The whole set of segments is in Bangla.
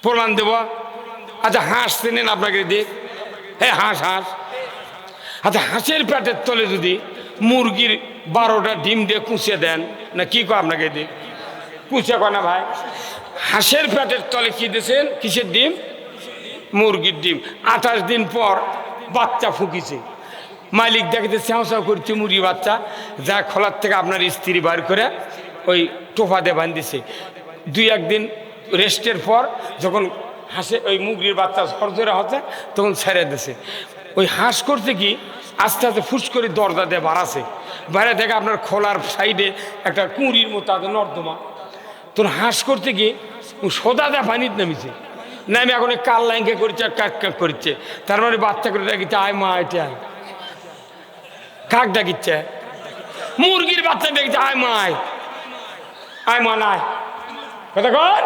প্রমাণ দেব। আচ্ছা হাঁস চেনেন আপনাকে দিক, হ্যাঁ হাঁস হাঁস। আচ্ছা হাঁসের পেটের তলে যদি মুরগির 12টা ডিম দিয়ে কুঁচিয়ে দেন, না কি কয় আপনাকে দিক? কুঁচিয়ে কয় না ভাই? হাঁসের পেটের তলে কি দিয়েছেন? কিসের ডিম? মুরগির ডিম। 28 দিন পর বাচ্চা ফুকিছে, মালিক দেখতে চাও চাও করছে মুরগি বাচ্চা, যা খোলার থেকে আপনার স্ত্রী বার করে ওই টোফাতে বাঁধিছে। 2-1 দিন রেস্টের পর যখন হাঁসে ওই মুরগির বাচ্চা ঝরঝরে হচ্ছে তখন ছেড়ে দিছে। ওই হাঁস করছে কি আস্তে আস্তে ফুস করে দরজা দিয়ে বাড়াছে, বাইরে থেকে আপনার খোলার সাইডে একটা কুঁড়ির মতো আছে নর্দমা। তোর হাঁস করতে কি সোদা দেয় পানিতে নামিছে, নামে এখন কাল লাইনকে করছে আর কাক কাক করছে। তার মানে বাচ্চা করে ডাকিচ্ছে আয় মা এটা আয়। কাক ডাকিচ্ছে? মুরগির বাচ্চা ডাকিচ্ছে আয় মা আয়, আয় মা নাই কথা কর।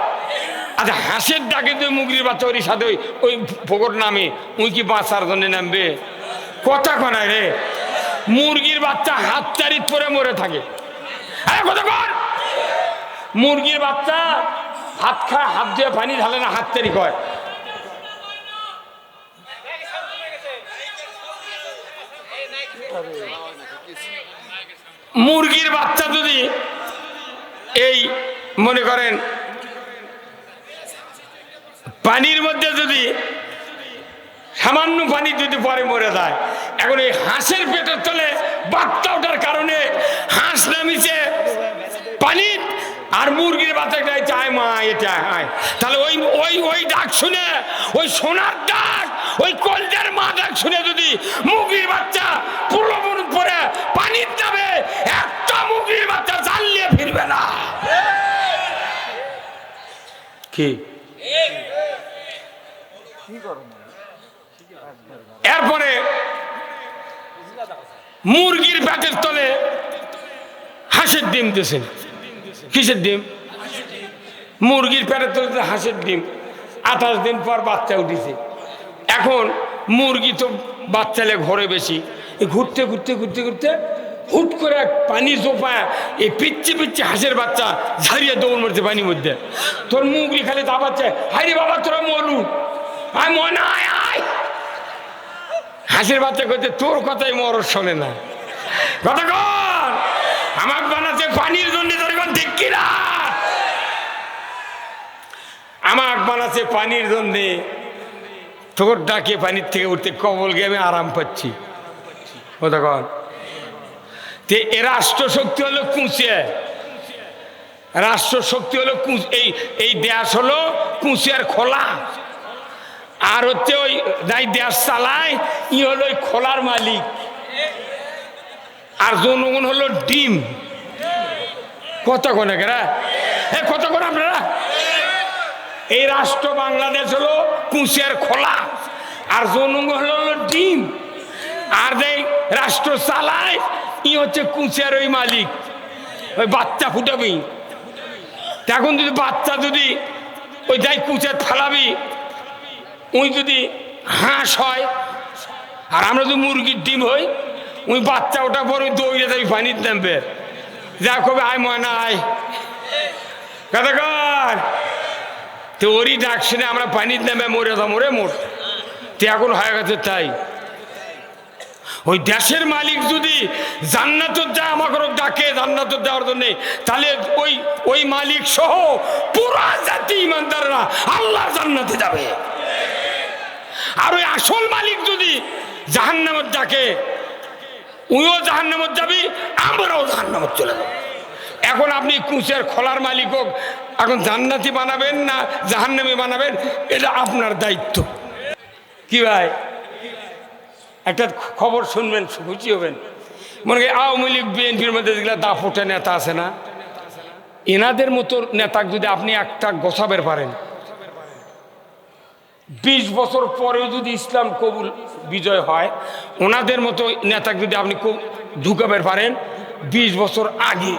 আচ্ছা হাঁসের ডাকে তুই মুরগির বাচ্চা ওর সাথে ওই ফোকর নামে উই কি বাঁচার জন্য নামবে? কথা কনায় রে, মুরগির বাচ্চা হাত চারিত পরে মরে থাকে। কথা কর, মুরগির বাচ্চা হাত খায়, হাত দিয়ে পানি ঢালে না, হাত চারি কয়। মুরগির বাচ্চা যদি এই মনে করেন পানির মধ্যে যদি সামান্য পানি যদি পরে মরে যায়, এখন এই হাঁসের পেটের তলে বাচ্চা ওঠার কারণে হাঁস নামিছে পানি আর মুরগির বাচ্চাটা চায় মা এটা আয়। তাহলে ওই ওই ওই ডাক শুনে, ওই সোনার ডাক, ওই কলজার মা ডাক শুনে যদি মুরগির বাচ্চা প্রলোভন পরে পানির যাবে, একটা মুরগির বাচ্চা জ্বালিয়ে ফিরবে না। কি এরপরে মুরগির পেটের তলে হাঁসের ডিম দিয়েছেন। কিসের ডিম? মুরগির পেটের তলে হাঁসের ডিম। 28 দিন পর বাচ্চা উঠেছে। এখন মুরগি তো বাচ্চালে ঘরে বেশি, ঘুরতে ঘুরতে ঘুরতে ঘুরতে হুট করে পানি জোপায় এই পিচ্ছি পিচ্ছি হাঁসের বাচ্চা ঝাড়িয়ে দৌড় মারছে পানির মধ্যে। তোর মুরগি খালি দাবাচ্ছে, হাইরে বাবা তোরা মরু, আয় মনে আয় আয়। হাঁসের বাচ্চা করছে তোর কথাই মরর শোনে না। কথা কর, আমার বানাচ্ছে পানির জন্য, তোর ঠিক কিনা? আমার বানাচ্ছে পানির জন্যে, তোর ডাকে পানির থেকে উঠতে কবল গিয়ে আমি আরাম পাচ্ছি। কথা কর, এ রাষ্ট্র শক্তি হলো কুঁচিয়ে, রাষ্ট্র শক্তি হলো এই দেশ হলো কুঁচিয়ার খোলা, আর হচ্ছে ওই যাই দেশ চালায় ই হলো ওই খোলার মালিক, আর জনগণ হলো ডিম। কতক্ষণ এরা কতক্ষণ আপনারা এই রাষ্ট্র বাংলাদেশ হলো কুঁচিয়ার খোলা, আর জনগণ হলো ডিম, আর যেই রাষ্ট্র চালায় ই হচ্ছে কুঁচিয়ার ওই মালিক, ওই বাচ্চা ফুটাবি। এখন যদি বাচ্চা যদি ওই যাই কুঁচিয়ার ফালাবি, ওই যদি হাঁস হয় আর আমরা যদি মুরগির ডিম হই, ওই বাচ্চা ওটা পর ওই দৌড়ে যাবি পানির নামবে, যা কবে আয় ময়না আয়। কথা কর, তো ওরই ডাক শুনে আমরা পানির নামে মরে যা মরে মোট। তো এখন হয়ে গেছে তাই, ওই দেশের মালিক যদি জান্নাতের যা আমাকে ডাকে জান্নাতের যাওয়ার জন্য, তাহলে ওই ওই মালিক সহ পুরা জাতি ইমানদাররা আল্লাহর জান্নাতে যাবে। আর ওই আসল মালিক যদি জাহান্নামের ডাকে, উইও জাহান্নামত যাবি, আমরাও জাহান্নামত চলে যাব। এখন আপনি কুঁচের খোলার মালিক হোক, এখন জান্নাতি বানাবেন না জাহান্নামী বানাবেন, এটা আপনার দায়িত্ব। কি ভাই, একটা খবর শুনবেন, খুশি হবেন। মনে করি আওয়ামী লীগ বিএনপির মধ্যে যেগুলো দাপটে নেতা আছে না, এনাদের মতো নেতাকে যদি আপনি একটা গোছাবের পারেন, 20 বছর পরেও যদি ইসলাম কবুল বিজয় হয়, ওনাদের মতো নেতাকে যদি আপনি ঢুকাবের পারেন, 20 বছর আগে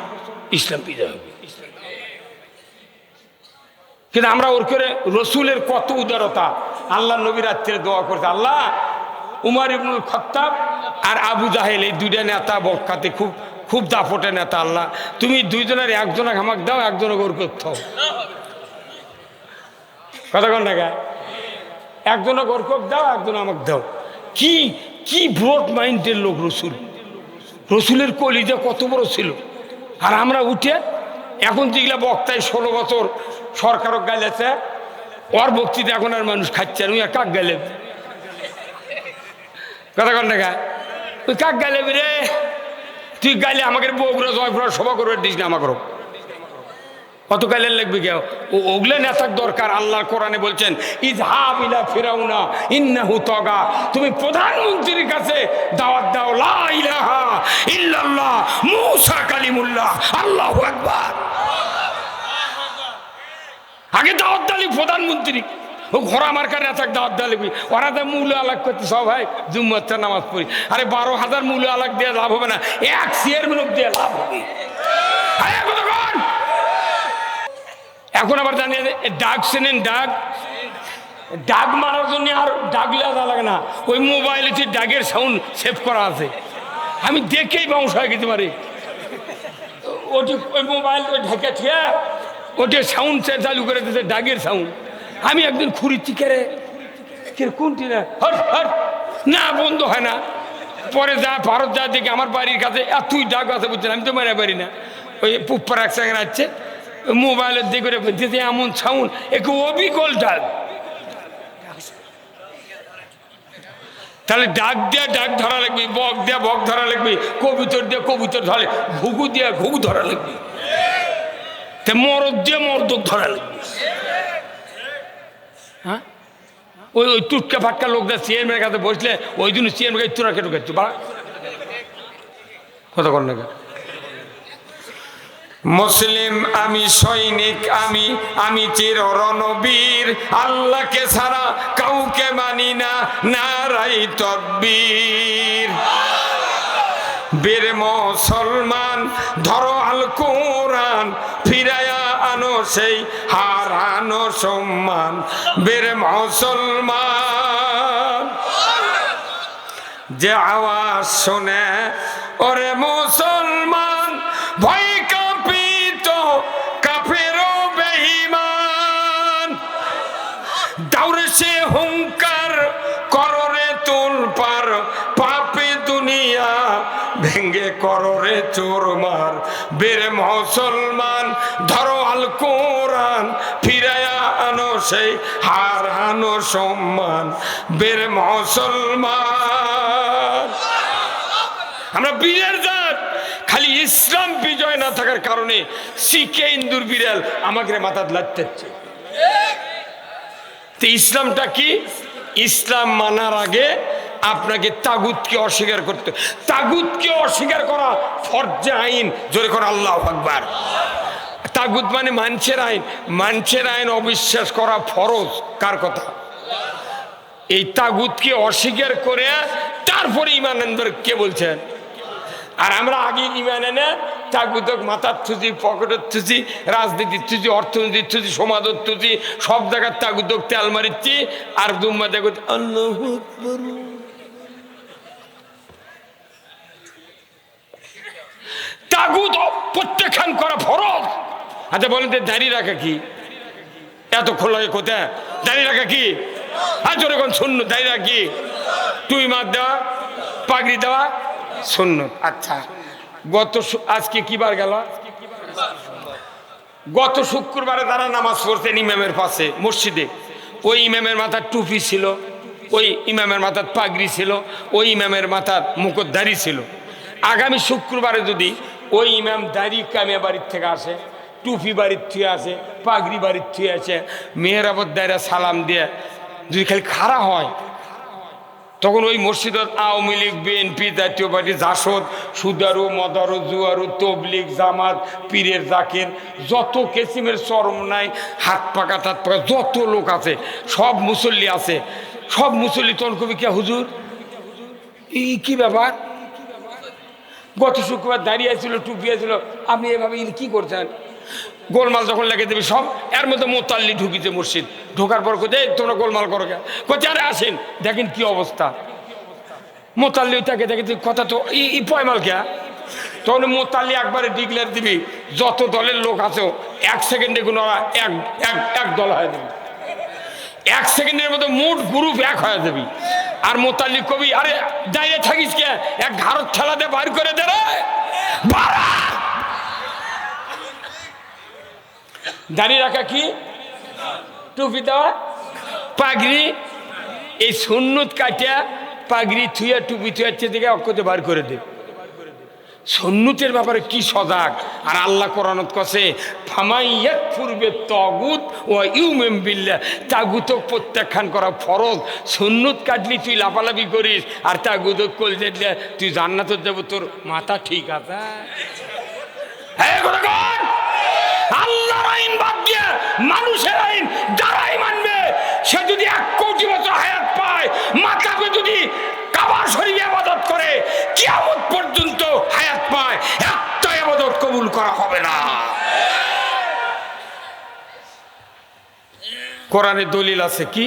ইসলাম বিজয় হবে। কিন্তু আমরা ওর করে রসুলের কত উদারতা, আল্লাহ নবী রাত্রে দোয়া করতে, আল্লাহ উমর ইবনুল খাত্তাব আর আবু জাহেল এই দুইটা নেতা বক্কাতে খুব খুব দাপটে নেতা, আল্লাহ তুমি দুইজনের একজনে আমাকে দাও, একজনে ওর করতে কতক্ষণ টাকা একজনে গরকক দাও, একজন আমাকে দাও। কি কি ব্রড মাইন্ডের লোক রসুল। রসুলের কলিজা কত বড় ছিল। আর আমরা উঠে এখন যেগুলা বক্তায় 16 বছর সরকারও গাইলেছে, ওর বক্তৃতা এখন আর মানুষ খাচ্ছে না। কাক গাইলে কতক্ষণ টাকা তুই কাক গাইলে রে? তুই গাইলে আমাকে বগুড়া জয়পুরা সভা করবে দিস না আমাকে। কত গাইলেন লাগবে কেউ? ওগুলো নেতার দরকার। আল্লাহ কোরআনে বলছেন ইযহাব ইলা ফিরাউনা ইন্নাহু তাগা। তুমি প্রধানমন্ত্রীর কাছে দাওয়াত দাও, লা ইলাহা ইল্লাল্লাহ মুসা কালিমুল্লাহ, আল্লাহু আকবার। আগে দাওয়াত দালি প্রধানমন্ত্রী, ও ঘোড়া আমার কাছে নেতার দাওয়াত দালিবি। ওরা তো মূল্য আলাগ করতে সব ভাই জুম্মাতে নামাজ পড়ি। আরে 12,000 মূল্য আলাগ দিয়ে লাভ হবে না, এক চেয়ারম্যান দিয়ে লাভ হবে। এখন আবার জানি ডাক চেনেন? ডাক ডাক মারার জন্য আর ডাক লেখা লাগে না, ওই মোবাইলে ডাকের সাউন্ড সেভ করা আছে। আমি দেখেই বাউন্স হয়ে গেতে পারি। ওটি ওই মোবাইল ঢেকে ঠিয়া ওটি সাউন্ড চালু করে দিতে, ডাকের সাউন্ড। আমি একদিন খুঁড়িচ্ছি কেরে কোনটি না, হট হট না বন্ধ হয় না। পরে যা ভারত যা দেখি আমার বাড়ির কাছে এতই ডাক আছে বুঝছেন, আমি তো মেনে পারি না। ওই পুপ্পার এক সঙ্গে আসছে মোবাইলের দিকে দিতে এমন সাউন্ড, একটু অবিকল ডাক। তাহলে ডাক দিয়া ডাক ধরা লাগবে, বক দিয়া বক ধরা লাগবে, কবুতর দিয়া কবুতর ধরে, ঘুঘু দিয়া ঘুঘু ধরা লাগবে, মরদ দিয়ে মরদক ধরা লাগবে। হ্যাঁ, ওই ওই টুটকা ফাটকা লোকরা চেয়ারম্যানের কাছে বসলে ওই জন্য চেয়ারম্যান তোরা কেটে গেছো বা কতক্ষণ লাগে। মুসলিম আমি, সৈনিক আমি, আমি চির রণবীর, আল্লাহকে ছাড়া কাউকে মানি না, নারাই তাকবীর। বীর মুসলমান ধরো আল কোরআন, ফিরায়া আনো সেই হারানো সম্মান। বীর মুসলমান যে আওয়াজ শুনে ওরে মুসলমান, ভয় কাঁপিত কাফেরও বেঈমান। দাউরে সে হুঙ্কার কররে তুলপার, পাপে দুনিয়া ভেঙ্গে কররে চোরমার। বীর মুসলমান ধরো আল কোরআন, ফিরায়া আনো সেই হারানো সম্মান। বীর মুসলমান আমরা বীরের জাত, খালি ইসলাম বিজয় না থাকার কারণে শিখে ইন্দুর বিড়াল আমাকে মাথা লাগতেছে। তো ইসলামটা কি? ইসলাম মানার আগে আপনাকে তাগুতকে অস্বীকার করতে, তাগুতকে অস্বীকার করা ফরজে আইন। জোরে করে আল্লাহু আকবার। তাগুত মানে মানুষের আইন, মানুষের আইন অবিশ্বাস করা ফরজ। কার কথা? এই তাগুতকে অস্বীকার করে তারপরে ঈমান আনবে কে বলছেন? আর আমরা আগে ঈমান এনে তাগুতক মাথার থুজি, পকেটের থুজি, রাজনীতির থুজি, অর্থনীতির থুজি, সমাজের থুজি, সব জায়গার তাগুতক তেল মারিচ্ছি। আর দুম্মা দেখো আল্লাহু আকবার। তাগুত প্রত্যাখ্যান করা ফরজ। আচ্ছা বলেন তো দাঁড়িয়ে রাখা কি? এত খোলা কোথায় দাঁড়িয়ে রাখা কি? আর জোরে কোন শূন্য দাঁড়িয়ে রাখা কি? টুই মার দেওয়া, পাগড়ি দেওয়া শূন্য। আচ্ছা আজকে কি বার গেল? গত শুক্রবারে তারা নামাজ পড়তেন ইমামের পাশে মসজিদে। ওই ইমামের মাথার টুপি ছিল, ওই ইমামের মাথার পাগড়ি ছিল, ওই ইমামের মাথার মুকুট দাড়ি ছিল। আগামী শুক্রবারে যদি ওই ইমাম দাড়ি কামিয়া বাড়ির থেকে আসে, টুপি বাড়ির থুয়ে আসে, পাগড়ি বাড়ির থুয়ে আসে, মেহরাবত দায়রা সালাম দিয়ে যদি খালি খাড়া হয়, তখন ওই মসজিদত আওয়ামী লীগ, বিএনপি, জাতীয় পার্টি, জাসদ, সুদারু, মদারু, জুয়ারু, তবলিগ, জামাত, পীরের জাকের, যত কেসিমের চরম নাই, হাত পাকা তাত পাকা যত লোক আছে, সব মুসল্লি আছে, সব মুসল্লি তখন কবি কে হুজুর এই কি ব্যাপার? গত শুক্রবার দাঁড়িয়ে ছিল, টুপি ছিল, আপনি এভাবে কি করছেন? গোলমাল যখন লেগে দেবে সব, এর মধ্যে মোতাল্লি ঢুকিছে মসজিদ। ঢোকার পর কোথায় তোমরা গোলমাল করো কে? কোথায় আরে আসেন দেখেন কি অবস্থা। মোতাল্লি তাকে দেখে কথা তো ই পয়মাল কে? তখন মোতাল্লি একবারে ডিক্লেয়ার দিবি যত দলের লোক আছে 1 সেকেন্ডে কোনো এক দল হয়ে দেবে। 1 সেকেন্ডের মধ্যে মোট গ্রুপ এক হয়ে যাবি। আর মোতালিক কবি, আরে দাঁড়িয়ে থাকিস কে, এক ঘাড়ত ঠেলাতে বার করে দে রে, দাঁড়িয়ে রাখা কি, টুপি দেওয়া, পাগড়ি, এই সুন্নত কাটিয়া পাগড়ি থুয়া টুপি থুয়াচ্ছে থেকে অক্ষতে বার করে দে। সুন্নতের ব্যাপারে কি সজাগ। আর আল্লাহ কোরআনত কসে ফামাইয়াত পূর্বে তাগুত ও ইউমিন বিল্লাহ, তাগুত প্রত্যাখ্যান করা ফরজ। সুন্নত কাটলি তুই লাফালাফি করিস আর তাগুত কল দিলে তুই জান্নাতে যাব, তোর মাথা ঠিক আছে? আল্লাহর আইন বাদ দিয়ে মানুষের আইন যারাই মানবে, সে যদি 1 কোটি বছর হায়াত পায়, মাথাকে যদি কাবা শরীফে ইবাদত করে, কিয়ামত পর্যন্ত হায়াত পায়, একটা ইবাদত কবুল করা হবে না। কোরআনে দলিল আছে কি,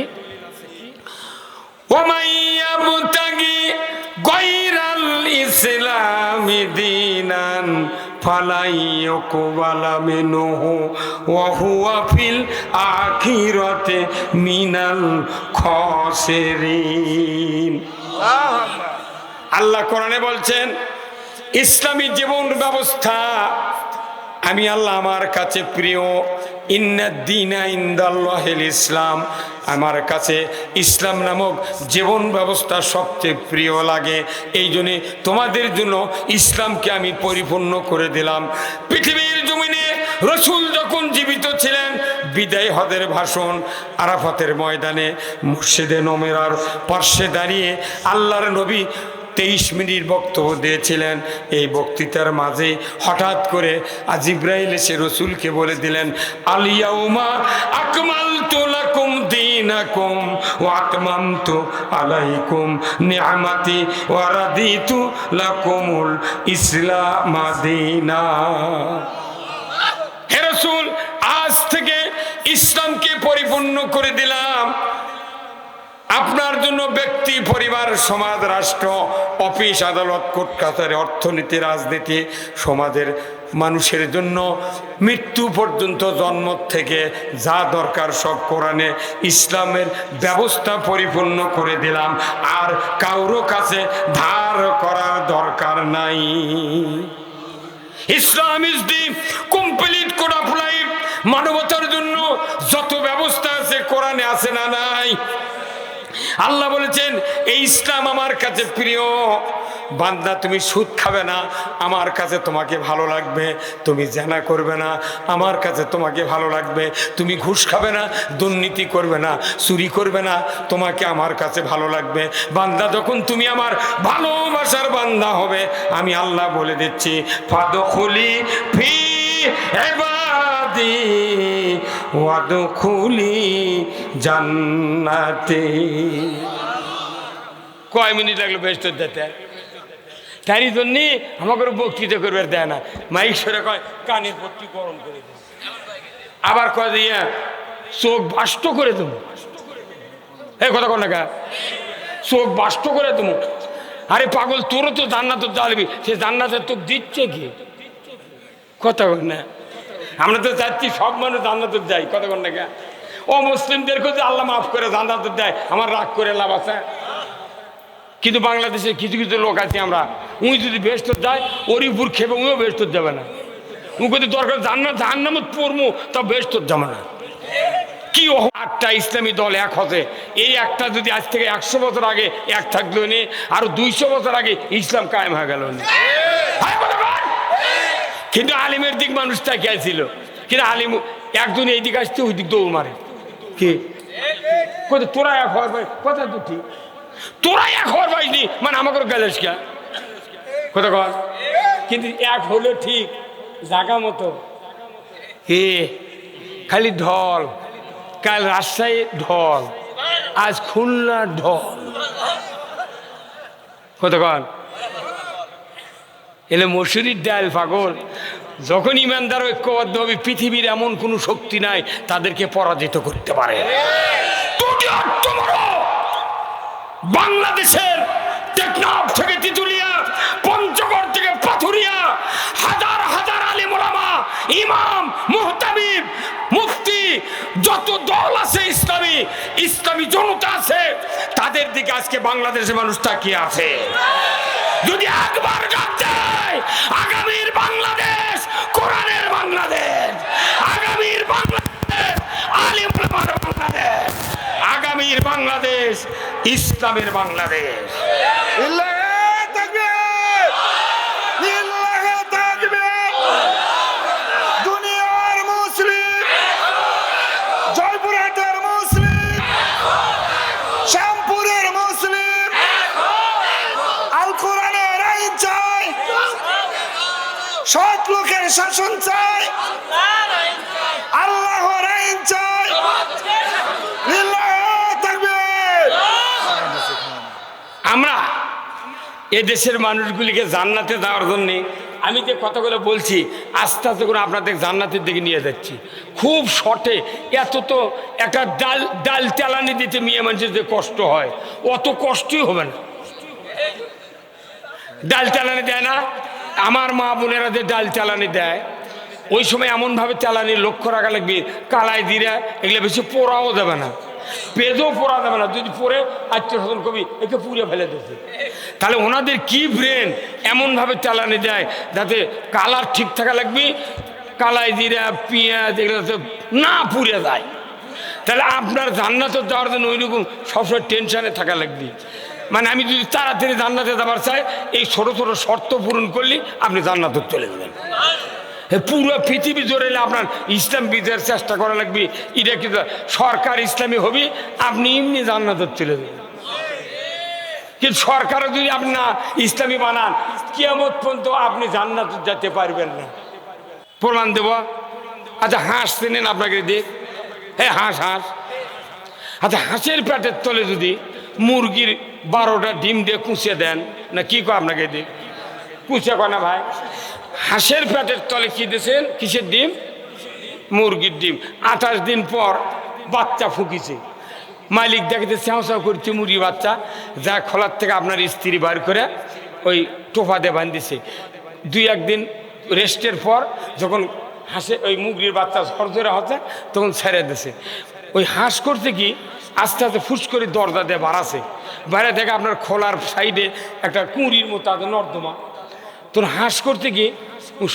ওমাইয়াবতাগি গায়রাল ইসলামি দীনান ফালাইয়ুকবালা মিনহু ওয়া হুয়া ফিল আখিরাতি মিনাল খাসিরিন। আল্লাহ কোরআনে বলছেন, ইসলামী জীবন ব্যবস্থা আমি আল্লাহ আমার কাছে প্রিয়। ইন্নাদ-দীনা ইনদাল্লাহিল ইসলাম, আমার কাছে ইসলাম নামক জীবন ব্যবস্থা সবচেয়ে প্রিয় লাগে। এই জন্যে তোমাদের জন্য ইসলামকে আমি পরিপূর্ণ করে দিলাম। পৃথিবীর জমিনে রসুল যখন জীবিত ছিলেন, বিদায় হজের ভাষণ আরাফাতের ময়দানে মসজিদে নববীর পার্শ্বে দাঁড়িয়ে আল্লাহর নবী 23 মিনিট বক্তব্য দিয়েছিলেন। এই বক্তৃতার মাঝে হঠাৎ করে জিবরাইল এসে রসুলকে বলে দিলেন, আল ইয়াউমা আকমালতু লাকুম দীনাকুম ওয়া আতমামতু আলাইকুম নি'মাতি ওয়া রাদিতু লাকুমুল ইসলাম দীনা। হে রসুল, আজ থেকে ইসলামকে পরিপূর্ণ করে দিলাম। আপনার জন্য ব্যক্তি, পরিবার, সমাজ, রাষ্ট্র, অফিস, আদালত, কোর্ট কাছারি, অর্থনীতি, রাজনীতি, সমাজের মানুষের জন্য মৃত্যু পর্যন্ত, জন্ম থেকে যা দরকার সব কোরআনে ইসলামের ব্যবস্থা পরিপূর্ণ করে দিলাম। আর কারো কাছে ধার করার দরকার নাই। Islam is the complete code of life. মানবতার জন্য যত ব্যবস্থা আছে কোরআনে আছে না নাই? আল্লাহ বলেছেন, এই ইসলাম আমার কাছে প্রিয়। বান্দা, তুমি সুদ খাবে না, আমার কাছে তোমাকে ভালো লাগবে। তুমি জেনা করবে না, আমার কাছে তোমাকে ভালো লাগবে। তুমি ঘুষ খাবে না, দুর্নীতি করবে না, চুরি করবে না, তোমাকে আমার কাছে ভালো লাগবে। বান্দা, যখন তুমি আমার ভালোবাসার বান্দা হবে, আমি আল্লাহ বলে দিচ্ছি, ফাদখুলি ফি ইবাদি ওয়াদখুলি জান্নাতি। কয় মিনিট লাগলো বেস্ট যেতে? তারই জন্য আমাকে বক্তৃতা করবে দেয় না, মাইক সরে কয় কানের পট্টি গরম করে দেয়, আবার কয় দিয়ে চোখ বাষ্ট করে দেবো। এই কথা কন না, চোখ বাষ্ট করে দেবো। আরে পাগল, তোরও তো জান্নাতে জ্বালবি, সে জান্নাতে তোক দিচ্ছে কি? কথা কন না, আমরা তো চাচ্ছি সব মানুষ জান্নাতে যাই। কথা কন না, ও মুসলিমদেরকে যে আল্লাহ মাফ করে জান্নাতে দেয়, আমার রাগ করে লাভ আছে? কিন্তু বাংলাদেশে কিছু কিছু লোক আছে, আমরা উনি যদি বেহেশত যায়, ওরই উপর খেপে উনিও বেহেশত যাবে না। উনি যদি দরকার জান্নাত জাহান্নামে পড়বো, তা বেহেশত যাবে না। কি 8টা ইসলামী দল এক হতে, এই একটা যদি আজ থেকে 100 বছর আগে এক থাকলো নি, আর 200 বছর আগে ইসলাম কায়েম হয়ে গেল। কিন্তু আলিমের দিক মানুষ তাকিয়ে ছিল, কিন্তু আলিম একজন এই দিকে আসতে ওই দিক দৌড় মারে। কি তোরা এক হওয়ার ভাই, কথা তো ঠিক, তোরা এক হওয়ার পাইনি মানে আমাকে গেলেস কে? কথা কর। কিন্তু এক হলো ঠিক জায়গা মতো। হে খালি ঢল, কাল রাজশাহী ঢল, আজ খুলনা ঢল। কথা কর। এলে মসুরির ডাল পাগল। যখন ইমানদার ঐক্যবদ্ধ হবে, পৃথিবীর এমন কোন শক্তি নাই তাদেরকে পরাজিত করতে পারে। বাংলাদেশের টেকনাফ থেকে তিতুলিয়া, পঞ্চগড় থেকে পাথুরিয়া, হাজার হাজার আলিম ওলামা, ইমাম, মুহতামিম, মুফতি, যত দল আছে ইসলামী ইসলামী জনতা আছে, তাদের দিকে আজকে বাংলাদেশের মানুষ তাকিয়ে আছে। যদি একবার ডাক দেয়, আগামীর বাংলাদেশ কোরআনের বাংলাদেশ, আগামীর বাংলাদেশ আলিম ওলামার বাংলাদেশ, আগামীর বাংলাদেশ ইসলামের বাংলাদেশ। দুনিয়ার মুসলিম, জয়পুরহাটের মুসলিম, শ্যামপুরের মুসলিম, আল কোরআনের আইন চাই, সৎ লোকের শাসন চাই, আল্লাহর আইন চাই। আমরা এদেশের মানুষগুলিকে জান্নাতে যাওয়ার জন্যে আমি যে কথাগুলো বলছি আস্তে আস্তে করে আপনাদের জান্নাতের দিকে নিয়ে যাচ্ছি খুব শর্টে। এত তো একটা ডাল চালানি দিতে মেয়ে মানুষের যে কষ্ট হয়, অত কষ্টই হবে না। ডাল চালানি দেয় না, আমার মা বোনেরা যে ডাল চালানি দেয়, ওই সময় এমনভাবে চালানি লক্ষ্য রাখা লাগবে, কালাই দিরা এগুলো বেশি পোড়াও দেবে না, পেজও পোড়া দেবে না। যদি পরে আত্মীয় স্বজন কবি একে পুড়ে ফেলে দিতে, তাহলে ওনাদের কি ব্রেন, এমনভাবে চালানি দেয় যাতে কালার ঠিক থাকা লাগবে, কালাই জিরা পেঁয়াজ এগুলো না পুড়ে যায়। তাহলে আপনার জান্নাতে যাওয়ার জন্য ওইরকম সবসময় টেনশনে থাকা লাগবে। মানে আমি যদি তাড়াতাড়ি জান্নাতে যাবার চাই, এই ছোট ছোট শর্ত পূরণ করলে আপনি জান্নাতে চলে যাবেন। পুরো পৃথিবী জোরে আপনার ইসলাম বিজয়ের চেষ্টা করা লাগবে। এটা কিন্তু সরকার ইসলামী হবে, আপনি এমনি জান্নাতে চলে যাবেন। কিন্তু সরকারও যদি আপনি না ইসলামী বানান, কিয়ামত পর্যন্ত আপনি জান্নাতে যেতে পারবেন না। প্রমাণ দেব। আচ্ছা হাঁস চেনেন আপনাকে দেখ, হ্যাঁ হাঁস। আচ্ছা হাঁসের পেটের তলে যদি মুরগির 12টা ডিম দিয়ে কুঁচিয়ে দেন, না কি কয় আপনাকে দেখ, কুঁচিয়ে কয় না ভাই? হাঁসের পেটের তলে কি দিয়েছেন? কিসের ডিম? মুরগির ডিম। 28 দিন পর বাচ্চা ফুকিছে, মালিক দেখতে চাও চাও করছে মুরগি বাচ্চা, যা খোলার থেকে আপনার স্ত্রী বার করে ওই টোফা দিয়ে বাঁধিছে। 2-1 দিন রেস্টের পর যখন হাঁসে ওই মুরগির বাচ্চা ঝরঝরে হচ্ছে, তখন ছেড়ে দিছে। ওই হাঁস করছে কি, আস্তে আস্তে ফুস করে দরজা দিয়ে বাড়াছে, বাইরে থেকে আপনার খোলার সাইডে একটা কুঁড়ির মতো আছে নর্দমা। তোর হাঁস করতে কি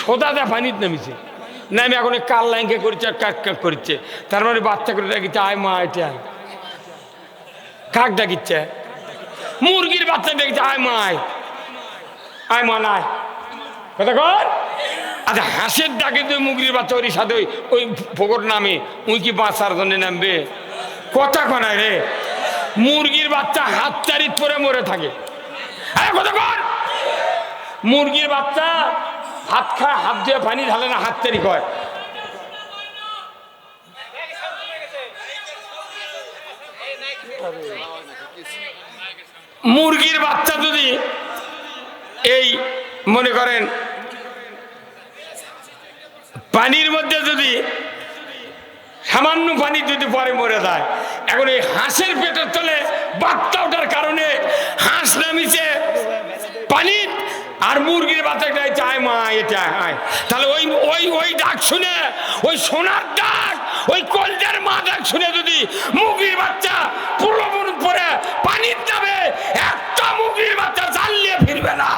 সোদা দেয় পানিতে নামিছে, নামে এখন কাল লাইনকে করছে আর কাক কাক করছে। তার মানে বাচ্চা করে ডাকিচ্ছে আয় মা, এটা কাক ডাকিচ্ছে, মুরগির বাচ্চা ডাকিচ্ছে আয় মা, আয় মা নাই কথা কর। আচ্ছা হাঁসের ডাকে তো মুরগির বাচ্চা ওর সাথে ওই ফোকর নামে, উই কি বাঁচার জন্য নামবে? কথা কনায় রে, মুরগির বাচ্চা হাত চারিত পরে মরে থাকে। কথা কর, মুরগির বাচ্চা হাত খায়, হাত দিয়ে পানি ঢালে না, হাত চারি কয়। মুরগির বাচ্চা যদি এই মনে করেন পানির মধ্যে যদি সামান্য পানি যদি পরে মরে যায়, এখন এই হাঁসের পেটের তলে বাচ্চা ওঠার কারণে হাঁস নামিছে পানি, আর মুরগির বাচ্চাটা চায় মা এটা আয়। তাহলে ওই ওই ওই ডাক শুনে, ওই সোনার ডাক, ওই কলজার মা ডাক শুনে যদি মুরগির বাচ্চা প্রলোভন পরে পানির যাবে, একটা মুরগির বাচ্চা জ্বালিয়ে ফিরবে না।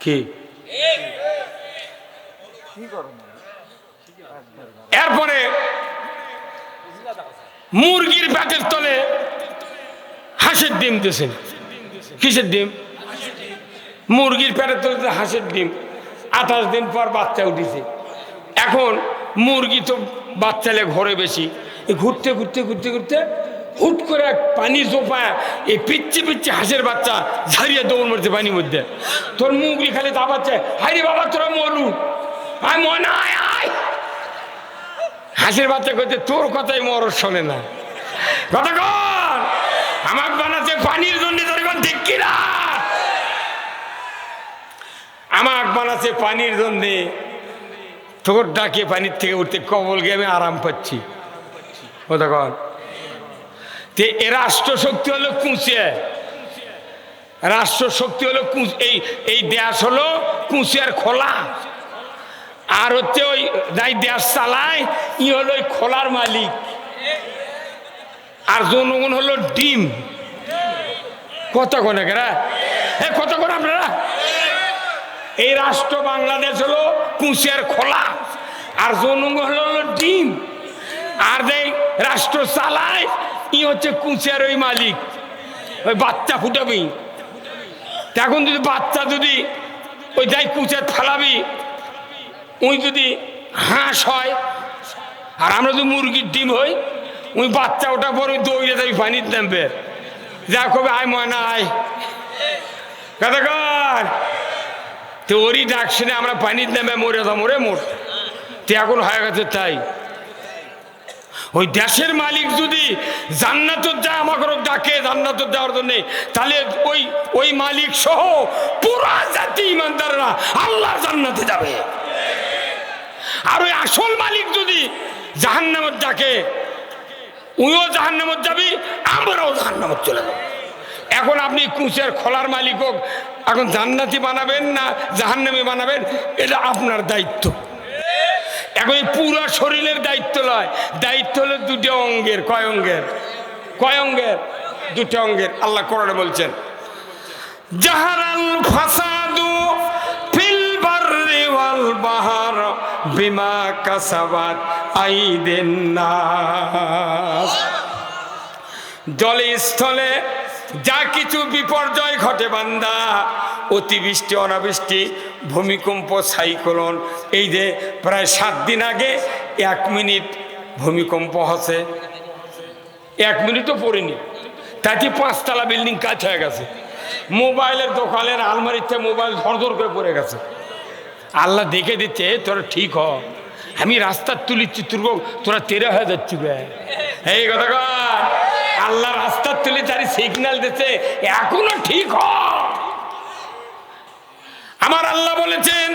কি এরপরে মুরগির পেটের তলে হাঁসের ডিম দিয়েছেন। কিসের ডিম? মুরগির পেটের তলে হাঁসের ডিম। 28 দিন পর বাচ্চা উঠেছে। এখন মুরগি তো বাচ্চালে ঘরে বেশি, ঘুরতে ঘুরতে ঘুরতে ঘুরতে হুট করে পানি জোপায় এই পিচ্ছি পিচ্ছি হাঁসের বাচ্চা ঝাড়িয়ে দৌড় মারছে পানির মধ্যে। তোর মুরগি খালি দাবাচ্ছে, হাইরে বাবা তোরা মরু, আয় মনে আয় আয়। হাঁসের বাচ্চা করছে তোর কথাই মরর শোনে না, কথা কর। আমার বানাচ্ছে পানির জন্য, তোর ঠিক কিনা? আমার বানাচ্ছে পানির জন্যে, তোর ডাকে পানির থেকে উঠতে কবল গিয়ে আমি আরাম পাচ্ছি, কথা কর। এ রাষ্ট্রশক্তি হলো কুঁচিয়ে, রাষ্ট্রশক্তি হলো এই দেশ হলো কুঁচিয়ার খোলা, আর হচ্ছে ওই যাই দেশ চালায় ই হলো ওই খোলার মালিক। আর জনগণ হলো ডিম। কত কোন কত কোন আপনারা? এই রাষ্ট্র বাংলাদেশ হলো কুঁচের খোলা, আর জনগণ হলো ডিম। আর যে রাষ্ট্র চালায় ই হচ্ছে কুঁচের ওই মালিক, ওই বাচ্চা ফুটাবি। এখন যদি বাচ্চা যদি ওই যাই কুঁচের ফালাবি, ওই যদি হাঁস হয় আর আমরা যদি মুরগির ডিম হই, ওই বাচ্চা ওটা পর ওই দৌড়ে যাবি পানির নামবে, যা কবে আয় ময়না আয় কতক্ষণ তো ওরই ডাক শুনে আমরা পানির নামে মরে মরে মোট। তো এখন হয়ে গেছে তাই। ওই দেশের মালিক যদি জান্নাতের যায় আমাকে ডাকে জান্নাতের যাওয়ার জন্য, তাহলে ওই ওই মালিক সহ পুরা জাতি ইমানদাররা আল্লাহর জান্নাতে যাবে। আর ওই আসল মালিক যদি জাহান্নামের ডাকে, ওইও জাহান্নামত যাবি, আমরাও জাহান্নামত চলে যাব। এখন আপনি কুঁচের খোলার মালিক হোক, এখন জান্নাতি বানাবেন না জাহান্নামী বানাবেন, এটা আপনার দায়িত্ব। এখন এই পুরো শরীরের দায়িত্ব নয়, দায়িত্ব হলো দুটো অঙ্গের। কয় অঙ্গের? কয় অঙ্গের? দুটো অঙ্গের। আল্লাহ কোরআনে বলছেন, জাহারাল ফাসাদু ফিল বাররি ওয়াল বাহর বিমা কাসাবাত আইদিন নাস। জলে স্থলে যা কিছু বিপর্যয় ঘটে বান্দা, অতিবৃষ্টি অনাবৃষ্টি ভূমিকম্প সাইক্লোন, এই যে প্রায় 7 দিন আগে 1 মিনিট ভূমিকম্প হচ্ছে, 1 মিনিটও পড়েনি, তাতে 5 তলা বিল্ডিং কাজ হয়ে গেছে। মোবাইলের দোকানের আলমারিতে মোবাইল ধরধর করে পড়ে গেছে। আল্লাহ দেখে দিচ্ছে তোরা ঠিক হ, আমি রাস্তার তুলিচ্ছি তোরা তেরে হয়ে যাচ্ছি। এই কথা আল্লাহ রাস্তার তুলে তারি সিগন্যাল দিচ্ছে এখনো ঠিক হ। আমার আল্লাহ বলেছেন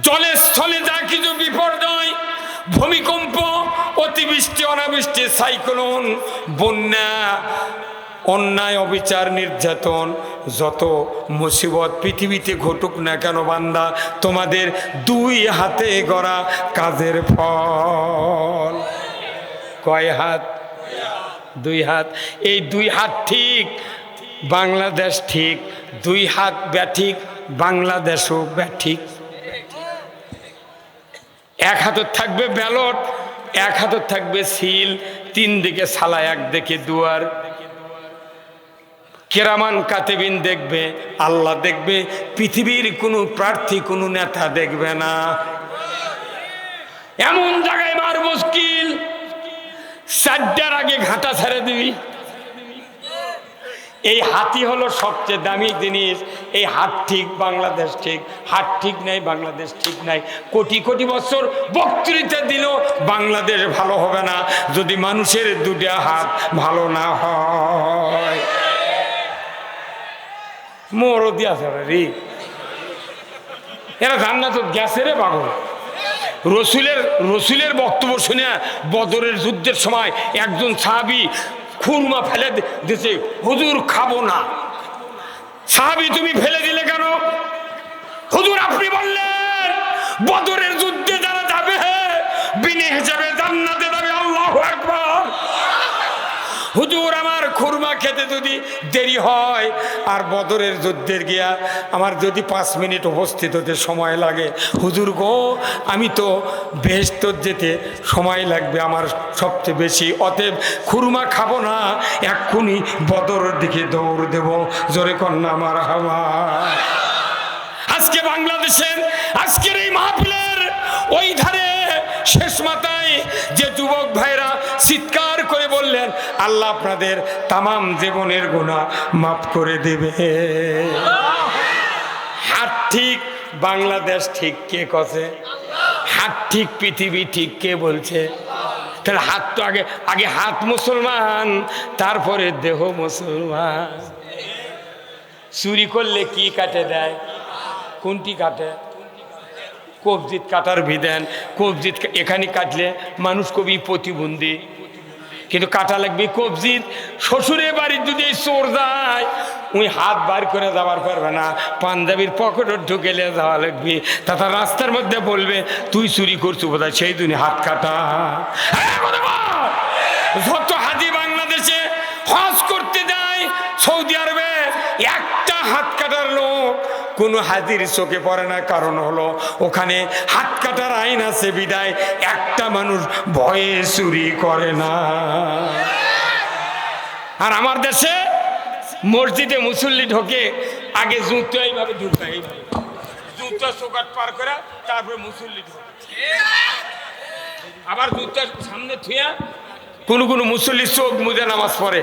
জলে স্থলে যা কিছু বিপর্যয়, ভূমিকম্প, অতিবৃষ্টি অনাবৃষ্টি, সাইক্লোন, বন্যা, অন্যায় অবিচার নির্যাতন, যত মুসিবত পৃথিবীতে ঘটুক না কেন বান্দা, তোমাদের 2 হাতে গড়া কাজের ফল। কয় হাত? 2 হাত। এই 2 হাত ঠিক বাংলাদেশ ঠিক, 2 হাত ব্যাঠিক বাংলাদেশও ব্যাঠিক। 1 হাতত থাকবে ব্যালট, 1 হাতত থাকবে সিল, 3 দিকে সালা, 1 দিকে দুয়ার। কেরামান কাতেবিন দেখবে, আল্লাহ দেখবে, পৃথিবীর কোনো প্রার্থী কোনো নেতা দেখবে না। এমন জায়গায় মার মুশকিল, 4টার আগে ঘাটা ছেড়ে দিবি। এই হাতি হলো সবচেয়ে দামি জিনিস। এই হাত ঠিক বাংলাদেশ ঠিক, হাত ঠিক নাই বাংলাদেশ ঠিক নাই। কোটি কোটি বছর বক্তৃতা দিল বাংলাদেশ ভালো হবে না যদি মানুষের 2টা হাত ভালো না হয়। মরদি আছে রে, এরা জান্নাত গ্যাসে রে পাগল। রসুলের বক্তব্য শুনে বদরের যুদ্ধের সময় একজন সাহাবী খুরমা ফেলে দিয়েছে, হুজুর খাবো না। সাহাবী তুমি ফেলে দিলে কেন? হুজুর আপনি বললেন বদরের যুদ্ধে যারা যাবে বিনা হিসাবে জান্নাতে যাবে। আল্লাহু আকবার। হুজুর আমার খুরমা খেতে যদি দেরি হয় আর বদরের যুদ্ধের গিয়া আমার যদি 5 মিনিট উপস্থিত হতে সময় লাগে, হুজুর গো আমি তো বেহেশত যেতে সময় লাগবে আমার সবচেয়ে বেশি, অতএব খুরমা খাবো না, এক্ষুনি বদরের দিকে দৌড় দেব। জোরে কন্যা আমার হাওয়া। আজকে বাংলাদেশের আজকের এই মাহফিলের ওই ধারে শেষ মাথায় যে যুবক ভাইরা চিৎকার করে বললেন আল্লাহ আপনাদের তামাম জীবনের গুনাহ মাফ করে দেবে। হাত ঠিক বাংলাদেশ ঠিক কে কছে? হাত ঠিক পৃথিবী ঠিক কে বলছে? তাহলে হাত তো আগে হাত মুসলমান, তারপরে দেহ মুসলমান। চুরি করলে কি কাটে দেয়? কোনটি কাটে? কবজিত কাটার বিধান। কবজিত এখানে কাটলে মানুষ কবি প্রতিবন্ধী, কিন্তু কাটা লাগবে কবজিত। শ্বশুরের বাড়ির যদি চোর যায় ওই হাত বার করে যাওয়ার পারবে না, পাঞ্জাবির পকেটে ঢুকেলে যাওয়া লাগবে। তাতা রাস্তার মধ্যে বলবে তুই চুরি করছো বোধহয়, সেই দিনে হাত কাটা। যত হাজি বাংলাদেশে হজ করতে যায় সৌদি আরবে, একটা হাত কাটার লোক কোনো হাজির চোখে পড়ে না। কারণ হলো ওখানে হাত কাটার আইন আছে বিদায় একটা মানুষ ভয়ে চুরি করে না। আর আমার দেশে মসজিদে মুসল্লি ঢোকে, আগে জুতো এইভাবে ঢুকায়, এইভাবে জুতো চোকাট পার করে তারপরে মুসল্লি ঢোকে। আবার জুতো সামনে থুয়া কোন কোন মুসল্লি চোখ মুজে নামাজ পড়ে,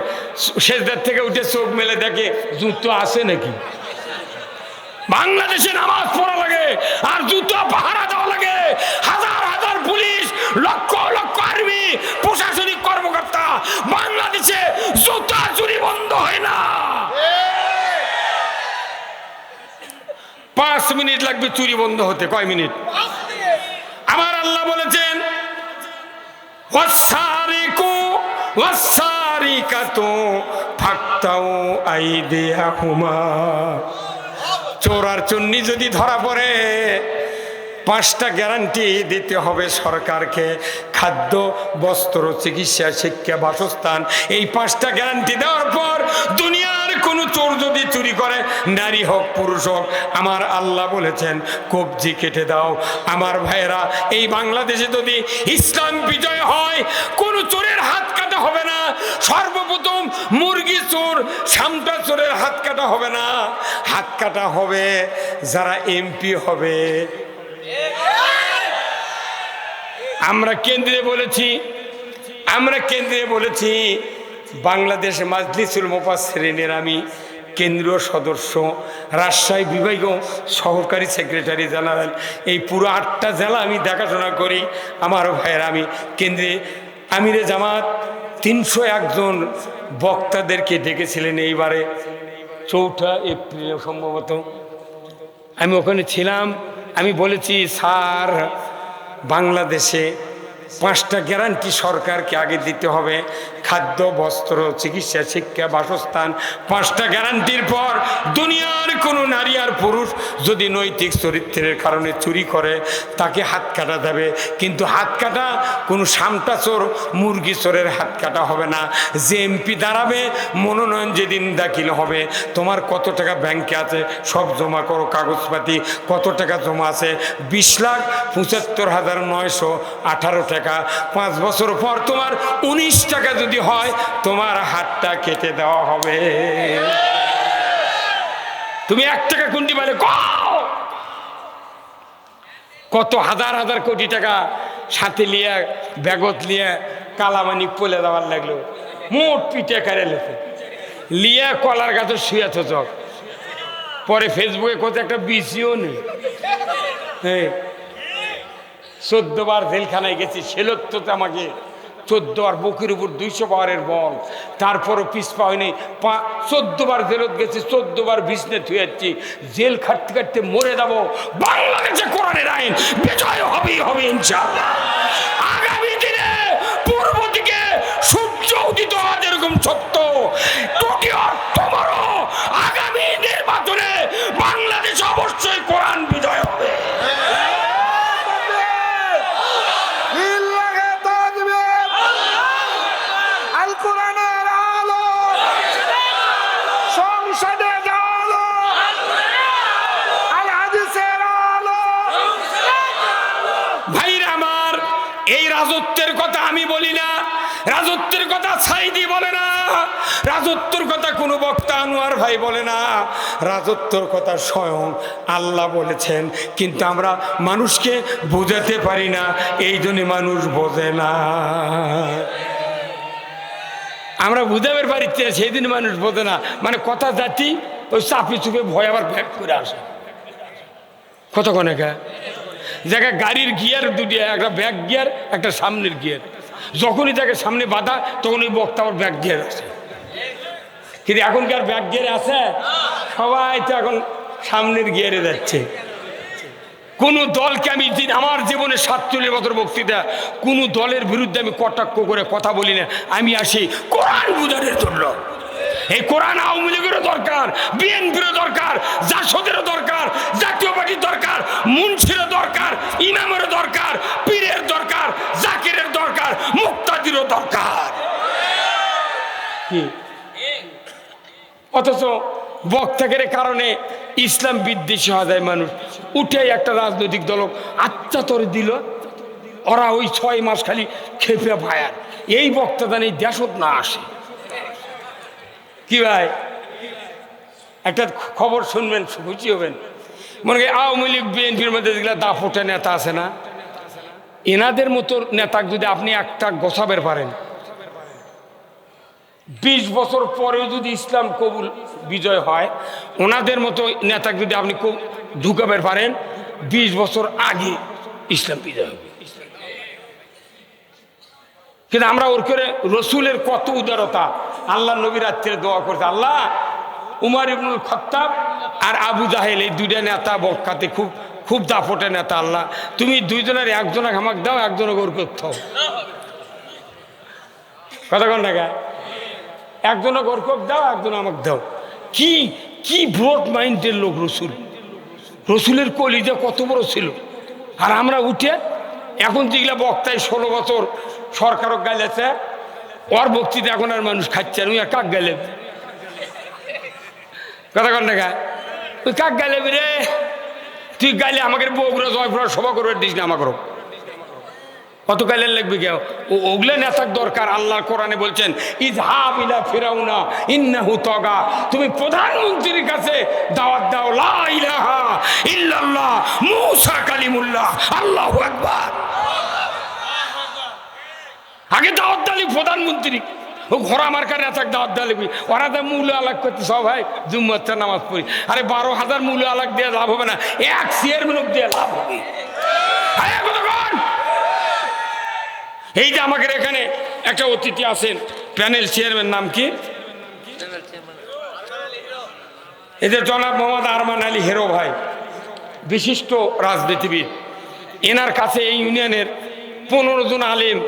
সেজদার থেকে উঠে চোখ মেলে দেখে জুতো আছে নাকি। বাংলাদেশে নামাজ পড়া লাগে আর জুতো পাহারা দেওয়া লাগে, হাজার হাজার পুলিশ, লক্ষ লক্ষ আর্মি, প্রশাসনিক কর্মকর্তা। বাংলাদেশে জুতা চুরি বন্ধ হয় না। 5 মিনিট লাগবে চুরি বন্ধ হতে। কয় মিনিট? আমার আল্লাহ বলেছেন ওয়াসারিকু ওয়াসারিকাতু ফাকতাউ আইদিয়াহুমা। চোর আর চুন্নি যদি ধরা পড়ে 5টা গ্যারান্টি দিতে হবে সরকারকে, খাদ্য, বস্ত্র, চিকিৎসা, শিক্ষা, বাসস্থান। এই 5টা গ্যারান্টি দেওয়ার পর দুনিয়ার কোনো চোর যদি চুরি করে, নারী হোক পুরুষ হোক, আমার আল্লাহ বলেছেন কবজি কেটে দাও। আমার ভাইয়েরা, এই বাংলাদেশে যদি ইসলাম বিজয় হয় কোনো চোরের হাত কাটা হবে না। সর্বপ্রথম মুরগি চোর, সামটা চোরের হাত কাটা হবে না। হাত কাটা হবে যারা এমপি হবে। আমরা কেন্দ্রে বলেছি বাংলাদেশ মাজলিসুল মুফাসসিরিনের আমি কেন্দ্রীয় সদস্য, রাজশাহী বিভাগীয় সহকারী সেক্রেটারি জেনারেল। এই পুরো 8টা জেলা আমি দেখাশোনা করি। আমার ভাইয়ের, আমি কেন্দ্রে আমিরে জামাত 301 জন বক্তাদেরকে ডেকেছিলেন এইবারে 4 এপ্রিল সম্ভবত। আমি ওখানে ছিলাম। আমি বলেছি স্যার, বাংলাদেশে 5টা গ্যারান্টি সরকারকে আগে দিতে হবে, খাদ্য, বস্ত্র, চিকিৎসা, শিক্ষা, বাসস্থান। 5টা গ্যারান্টির পর দুনিয়ার কোনো নারী আর পুরুষ যদি নৈতিক চরিত্রের কারণে চুরি করে তাকে হাত কাটা দেবে। কিন্তু হাত কাটা কোনো সামটা চোর, মুরগি চোরের হাত কাটা হবে না। যে এমপি দাঁড়াবে, মনোনয়ন যেদিন দাখিল হবে, তোমার কত টাকা ব্যাংকে আছে সব জমা করো, কাগজপাতি কত টাকা জমা আছে, 20,75,918 টাকা। 5 বছর পর তোমার 19 টাকা যদি হয়, তোমার হাতটা কেটে দেওয়া হবে। তুমি 1 টাকা কোনটি বলে কত হাজার হাজার কোটি টাকা সাথে লিয়ে ব্যাগত লিয়ে কালামানি পলে দেওয়ার লাগলো। মোট পিঠে কারে লেখে লিয়ে কলার গাছে শুয়েছ চক। পরে ফেসবুকে কত একটা বিসিও নেই। 14 বার জেলখানায় গেছি। সেলতো আমাকে 14 বার বুকের উপর 200 পাওয়ারের বল, তারপরও পিছপা হয়নি। 14 বার জেলত গেছি, 14 বার বিছনে থুয়েছি। জেল খাটতে খাটতে মরে যাবো। বাংলাদেশে কোরআনের আইন বিজয় হবেই হবে ইনশাআল্লাহ। আগামী দিনে পূর্ব দিকে সূর্য উদিত হওয়া যেরকম সত্য, টোকিওর তোমারও আগামী নির্বাচনে বাংলাদেশ অবশ্যই কোরআন বিজয় হবে। ভাইরা আমার, এই রাজত্বের কথা আমি বলি না, রাজত্বের কথা সাইদি বলে না, রাজত্বের কথা কোনো বক্তা আনোয়ার ভাই বলে না, রাজত্বের কথা স্বয়ং আল্লাহ বলেছেন। কিন্তু আমরা মানুষকে বোঝাতে পারি না, এই জন্য মানুষ বোঝে না। আমরা বুঝাবে পারি, সেই দিন মানুষ বোঝে না। মানে কথা জাতি ওই চাপি চুপে ভয় আবার ব্যাক করে আসে। কতক্ষণ একা জায়গায় গাড়ির গিয়ার দুটি, একটা ব্যাক গিয়ার, একটা সামনের গিয়ার। যখনই তাকে সামনে বাধা তখন ওই বক্তা আবার ব্যাক গিয়ার আছে। কিন্তু এখনকার ব্যাক গিয়ারে আছে, সবাই তো এখন সামনের গিয়ারে যাচ্ছে। কোন দলকে আমি আমার জীবনে 47 বছর বক্তৃতা, কোন দলের বিরুদ্ধে আমি কটাক্ষ করে কথা বলি না। আমি আসি কোরআন বুঝানোর জন্য। এই কোরআন আওয়ামী লীগেরও দরকার, বিএনপিরও দরকার, জাসদেরও দরকার, জাতীয় পার্টির দরকার, মুন্সিরও দরকার, ইমামেরও দরকার, পীরের দরকার, জাকিরের দরকার, মুক্তাদিরও দরকার। কি অথচ বক্তাকের কারণে ইসলাম বিদ্বেষী হয়ে যায় মানুষ। উঠে একটা রাজনৈতিক দল আত্মাতরে দিল, ওরা ওই 6 মাস খালি খেপে ভায়ার এই বক্তা দান এই দেশত না আসে। কি ভাই একটা খবর শুনবেন, খুশি হবেন। মনে করি আওয়ামী লীগ বিএনপির মধ্যে যেগুলো দাপটে নেতা আছে না, এনাদের মতো নেতাকে যদি আপনি একটা গোছাবের পারেন, 20 বছর পরেও যদি ইসলাম কবুল বিজয় হয়, ওনাদের মতো নেতাকে যদি আপনি ঢুকাবের পারেন, 20 বছর আগে ইসলাম বিজয় হবে। কিন্তু আমরা ওর করে রসুলের কত উদারতা, আল্লাহ নবী রাত্রে দোয়া করছে, আল্লাহ উমর ইবনুল খাত্তাব আর আবু জাহেল এই দুইটা নেতা বক্কাতে খুব খুব দাপটে নেতা, আল্লাহ তুমি দুইজনের একজনকে আমাকে দাও, একজনকে ওর করতে হবে। কতক্ষণ টাকা একজনকে ওর কোপ দাও, একজন আমাকে দাও। কি কি ব্রড মাইন্ডের লোক রসুল, রসুলের কলিজা কত বড় ছিল। আর আমরা উঠে এখন যেগুলা বক্তায় 16 বছর সরকারও গাইলেছে, ওর বক্তৃতা এখন আর মানুষ খাচ্ছে না। ওই কাক গাইলে কথা কন টাকা, ওই কাক গাইলে রে, তুই গাইলে আমাকে বগুড়া জয়পুরা সভা করবে দিস না আমাকে, কত গাইলে লাগবে কেউ? ওগুলো নেতার দরকার। আল্লাহ কোরআনে বলছেন ইযহাব ইলা ফিরাউনা ইন্নাহু তাগা, তুমি প্রধানমন্ত্রীর কাছে দাওয়াত দাও, লা ইলাহা ইল্লাল্লাহ মূসা কালিমুল্লাহ, আল্লাহু আকবার। আগে দাওয়াত দালি প্রধানমন্ত্রী, ও ঘোড়া মার্কা নেতাকে দাওয়াত দালিবি। ওরা তো মূল্য আলাগ করতে সব ভাই জুম্মাতে নামাজ পড়ি, আরে 12,000 মূল্য আলাগ দিয়ে লাভ হবে না, এক চেয়ারম্যান দিয়ে লাভ হবে। এই যে আমাদের এখানে একটা অতিথি আছেন, প্যানেল চেয়ারম্যান, নাম কি? এদের জনাব মোহাম্মদ আরমান আলী হেরো ভাই, বিশিষ্ট রাজনীতিবিদ। এনার কাছে এই ইউনিয়নের 15 জন আলেম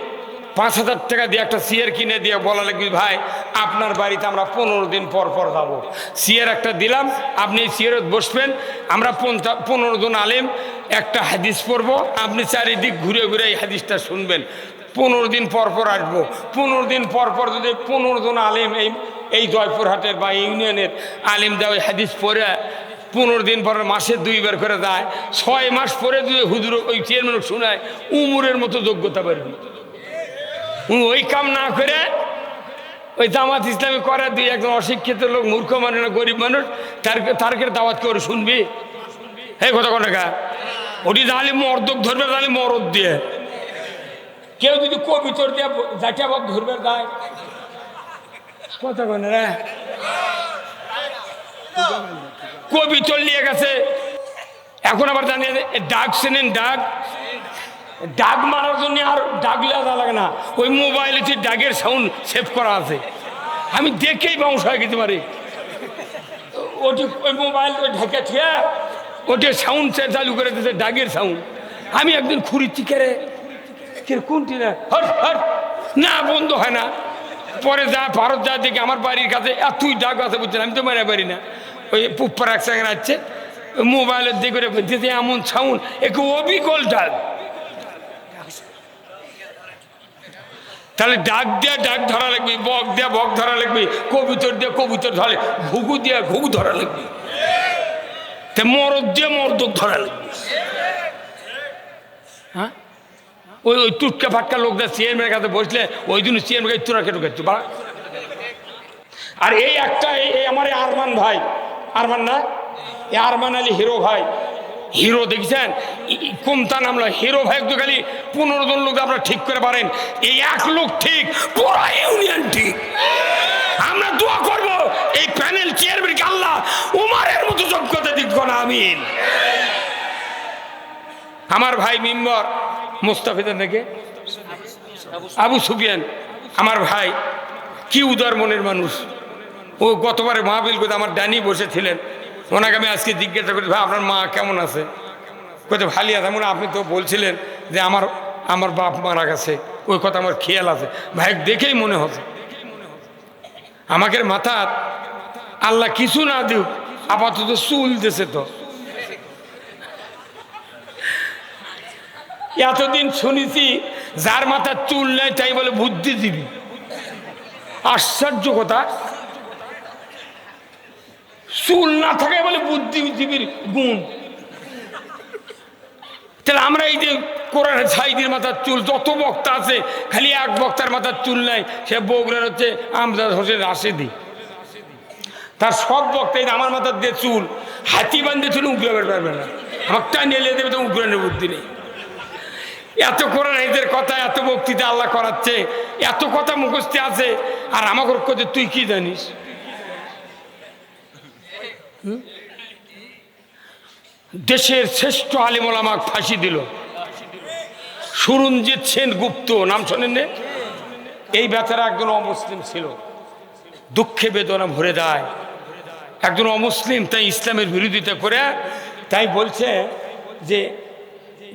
5,000 টাকা দিয়ে একটা চেয়ার কিনে দিয়ে বলা লাগবে, ভাই আপনার বাড়িতে আমরা 15 দিন পর পর যাবো, চেয়ার একটা দিলাম, আপনি চেয়ারে বসবেন, আমরা 15 জন আলেম একটা হাদিস পড়বো, আপনি চারিদিক ঘুরে ঘুরে এই হাদিসটা শুনবেন। 15 দিন পর পর আসবো। 15 দিন পর পর যদি 15 জন আলেম এই জয়পুরহাটের বা ইউনিয়নের আলেম দেওয়া হাদিস পড়ে 15 দিন পর মাসে 2 বার করে যায়, 6 মাস পরে যদি হুজুর ওই চেয়ারম্যান শোনায়, উমরের মতো যোগ্যতা পারবি। ওই কাম না করে ওই জামাত ইসলামী করে, 2-1 অশিক্ষিত লোক, মূর্খ মানুষ, গরিব মানুষ, তারকে দাওয়াত করে শুনবি? এই কথা কোন টাকা ওটি তাহলে মর্দক ধরবে, তাহলে মরদ দিয়ে। কেউ যদি কবিতর দিয়ে জাটিয়া বাপ ধরবে যায়, কথা কেন রে, কবিতর নিয়ে গেছে। এখন আবার জানিয়ে ডাক চেনেন, ডাক মারার জন্য আর ডাক লেখা লাগে না, ওই মোবাইলে ডাকের সাউন্ড সেভ করা আছে। আমি দেখেই বাউন্স হয়ে গেতে পারি, ওটি ওই মোবাইল ঢেকে ঠিয়া ওটি সাউন্ড চালু করে দিয়েছে, ডাকের সাউন্ড। আমি একদিন খুঁড়িচ্ছি, কেরে কোনটি না, হট হট না বন্ধ হয় না। পরে যা ভারত যা দেখি আমার বাড়ির কাছে এতই ডাক আছে, বুঝছেন, আমি তো মেরে পারি না। ওই পুপ্পার এক সঙ্গে আসছে, মোবাইলের দিকে দিতে এমন সাউন্ড, একটু অবিকল ডাক। তাহলে ডাক দিয়ে ডাক ধরা লাগবে, বক দিয়ে বক ধরা লাগবে, কবুতর দিয়ে কবুতর ধরে, ঘুঘু দিয়ে ঘুঘু ধরা লাগবে, মরদ দিয়ে মর্দক ধরা লাগবে। হ্যাঁ, ওই টুটকা ফাটকা লোকদের চেয়ারম্যানের কাছে বসলে ওই জন্য চেয়ারম্যান তোরা কেটে গেছে বা। আর এই একটা এই আমার আরমান ভাই, আরমান না, এই আরমান আলী হিরো ভাই, হিরো দেখছেন কোনটা নামলো, হিরো ভাই তো খালি 15 জন লোক আপনারা ঠিক করে পারেন, এই এক লোক ঠিক, পুরো ইউনিয়ন ঠিক। আমরা দোয়া করব এই প্যানেল চেয়ারম্যানকে আল্লাহ উমারের মতো যোগ্যতা দিক না, আমিন। আমার ভাই মেম্বার মোস্তাফিজা থেকে আবু সুফিয়ান, আমার ভাই কি উদার মনের মানুষ। ও গতবারে মাহফিল করতে আমার ডানি বসেছিলেন, ওনাকে আমি আজকে জিজ্ঞাসা করি, ভাই আপনার মা কেমন আছে? কোথায় ভালি আছে? মনে আপনি তো বলছিলেন যে আমার বাপ মারা গেছে, ওই কথা আমার খেয়াল আছে। ভাই দেখেই মনে হচ্ছে আমাকে মাথা আল্লাহ কিছু না দিক, আপাতত চুল দিছে। তো এতদিন শুনেছি যার মাথার চুল নেই তাই বলে বুদ্ধিজীবী, আশ্চর্য কথা, চুল না থাকে বলে বুদ্ধিজীবীর গুণ। তাহলে আমরা এই যে কোরআন সাইদির মাথার চুল, যত বক্তা আছে খালি এক বক্তার মাথার চুল নাই, সে বগুড়ার হচ্ছে আমজাদ হোসেন রাশেদি, তার সব বক্তা আমার মাথার দিয়ে চুল হাতি বান্ধে চুল উগড়াবে পারবে না, আমাকে টানিয়ে দেবে, তো উগড়ানোর বুদ্ধি নেই। এত কোরআন এদের কথা, এত বক্তৃতা আল্লাহ করাচ্ছে, এত কথা মুখস্থে আছে, আর আমাকে কথা তুই কি জানিস? দেশের শ্রেষ্ঠ আলিম ওলামাকে ফাঁসি দিল সুরঞ্জিত সেন গুপ্ত, নাম শোনেন? এই বেচারা একজন অমুসলিম ছিল, দুঃখে বেদনা ভরে দেয়। একজন অমুসলিম, তাই ইসলামের বিরোধিতা করে, তাই বলছে যে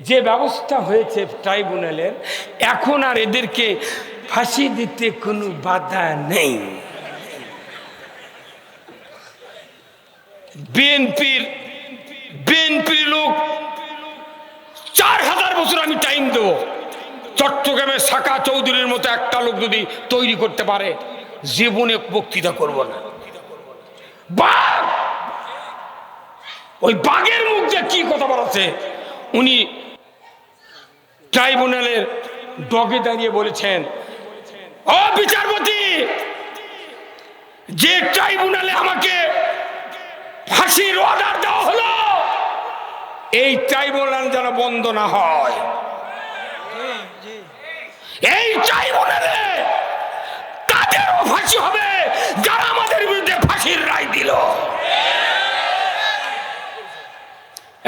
যে ব্যবস্থা হয়েছে ট্রাইব্যুনালের, এখন আর এদেরকে ফাঁসি দিতে কোনো বাধা নেই। বিএনপির লোক 4000 বছর আমি টাইম দেব, চট্টগ্রামের সাকা চৌধুরীর মতো একটা লোক যদি তৈরি করতে পারে, জীবনে বক্তৃতা করব না। বাঘ, ওই বাঘের মুখ দিয়ে কি কথা বলেছে, উনি ট্রাইব্যুনালের ডগে দাঁড়িয়ে বলেছেন, ও বিচারপতি, যে ট্রাইব্যুনালে আমাকে ফাঁসির অর্ডার দেওয়া হলো, এই ট্রাইব্যুনাল যেন বন্ধ না হয়। এই ট্রাইব্যুনালে তাদেরও ফাঁসি হবে যারা আমাদের বিরুদ্ধে ফাঁসির রায় দিল।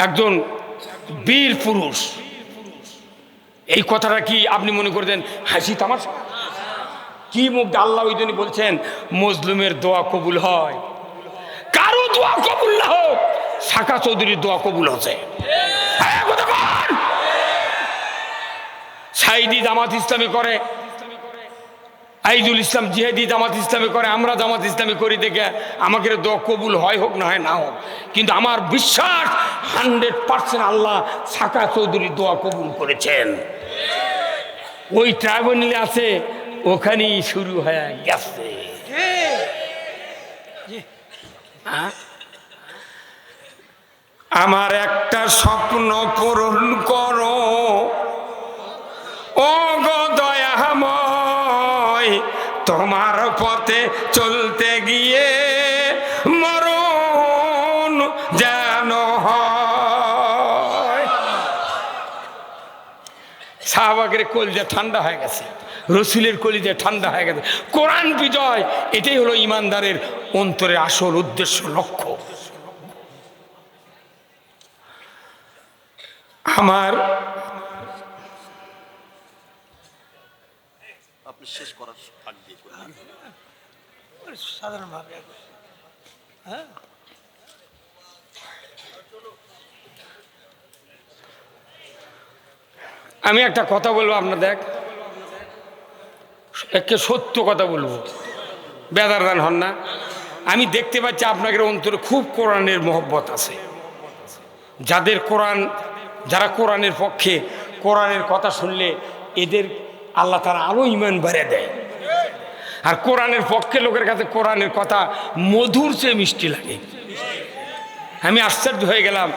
একজন বীর পুরুষ, এই কথাটা কি আপনি মনে করতেন হাসি তামাশা? কি মুখ আল্লাহ ওই জন্য বলছেন মজলুমের দোয়া কবুল হয়, কারো দোয়া কবুল না হোক, সাকা চৌধুরীর দোয়া কবুল হচ্ছে। সাইদি জামাত ইসলামী করে, আইজুল ইসলাম জিহাদি জামাত ইসলামী করে, আমরা জামাত ইসলামী করি দেখে আমাকে দোয়া কবুল হয়, হোক না হয় না হোক, কিন্তু আমার বিশ্বাস 100% আল্লাহ সাকা চৌধুরীর দোয়া কবুল করেছেন। ওই ট্রাইব্যুনালে আছে, ওখানেই শুরু হয়ে গেছে। আমার একটা স্বপ্ন পূরণ করো ও গো দয়াময়, তোমার পথে চলতে গিয়ে মরণ যেন হয়। সাহাবাকের কলিজা ঠান্ডা হয়ে গেছে, রসুলের কলিজা ঠান্ডা হয়ে গেছে। কোরআন বিজয়, এটাই হলো ইমানদারের অন্তরের আসল উদ্দেশ্য, লক্ষ্য। আমার আপনি শেষ করার আগে সাধারণভাবে আমি একটা কথা বলবো আপনাদের, একে সত্য কথা বলবো, বেদারদান হন না। আমি দেখতে পাচ্ছি আপনাদের অন্তরে খুব কোরআনের মহব্বত আছে। যাদের কোরআন, যারা কোরআনের পক্ষে, কোরআনের কথা শুনলে এদের আল্লাহ তারা আরো ঈমান বাড়িয়ে দেয়। আর কোরআনের পক্ষে লোকের কাছে কোরআনের কথা মধুর চেয়ে মিষ্টি লাগে। আমি আশ্চর্য হয়ে গেলাম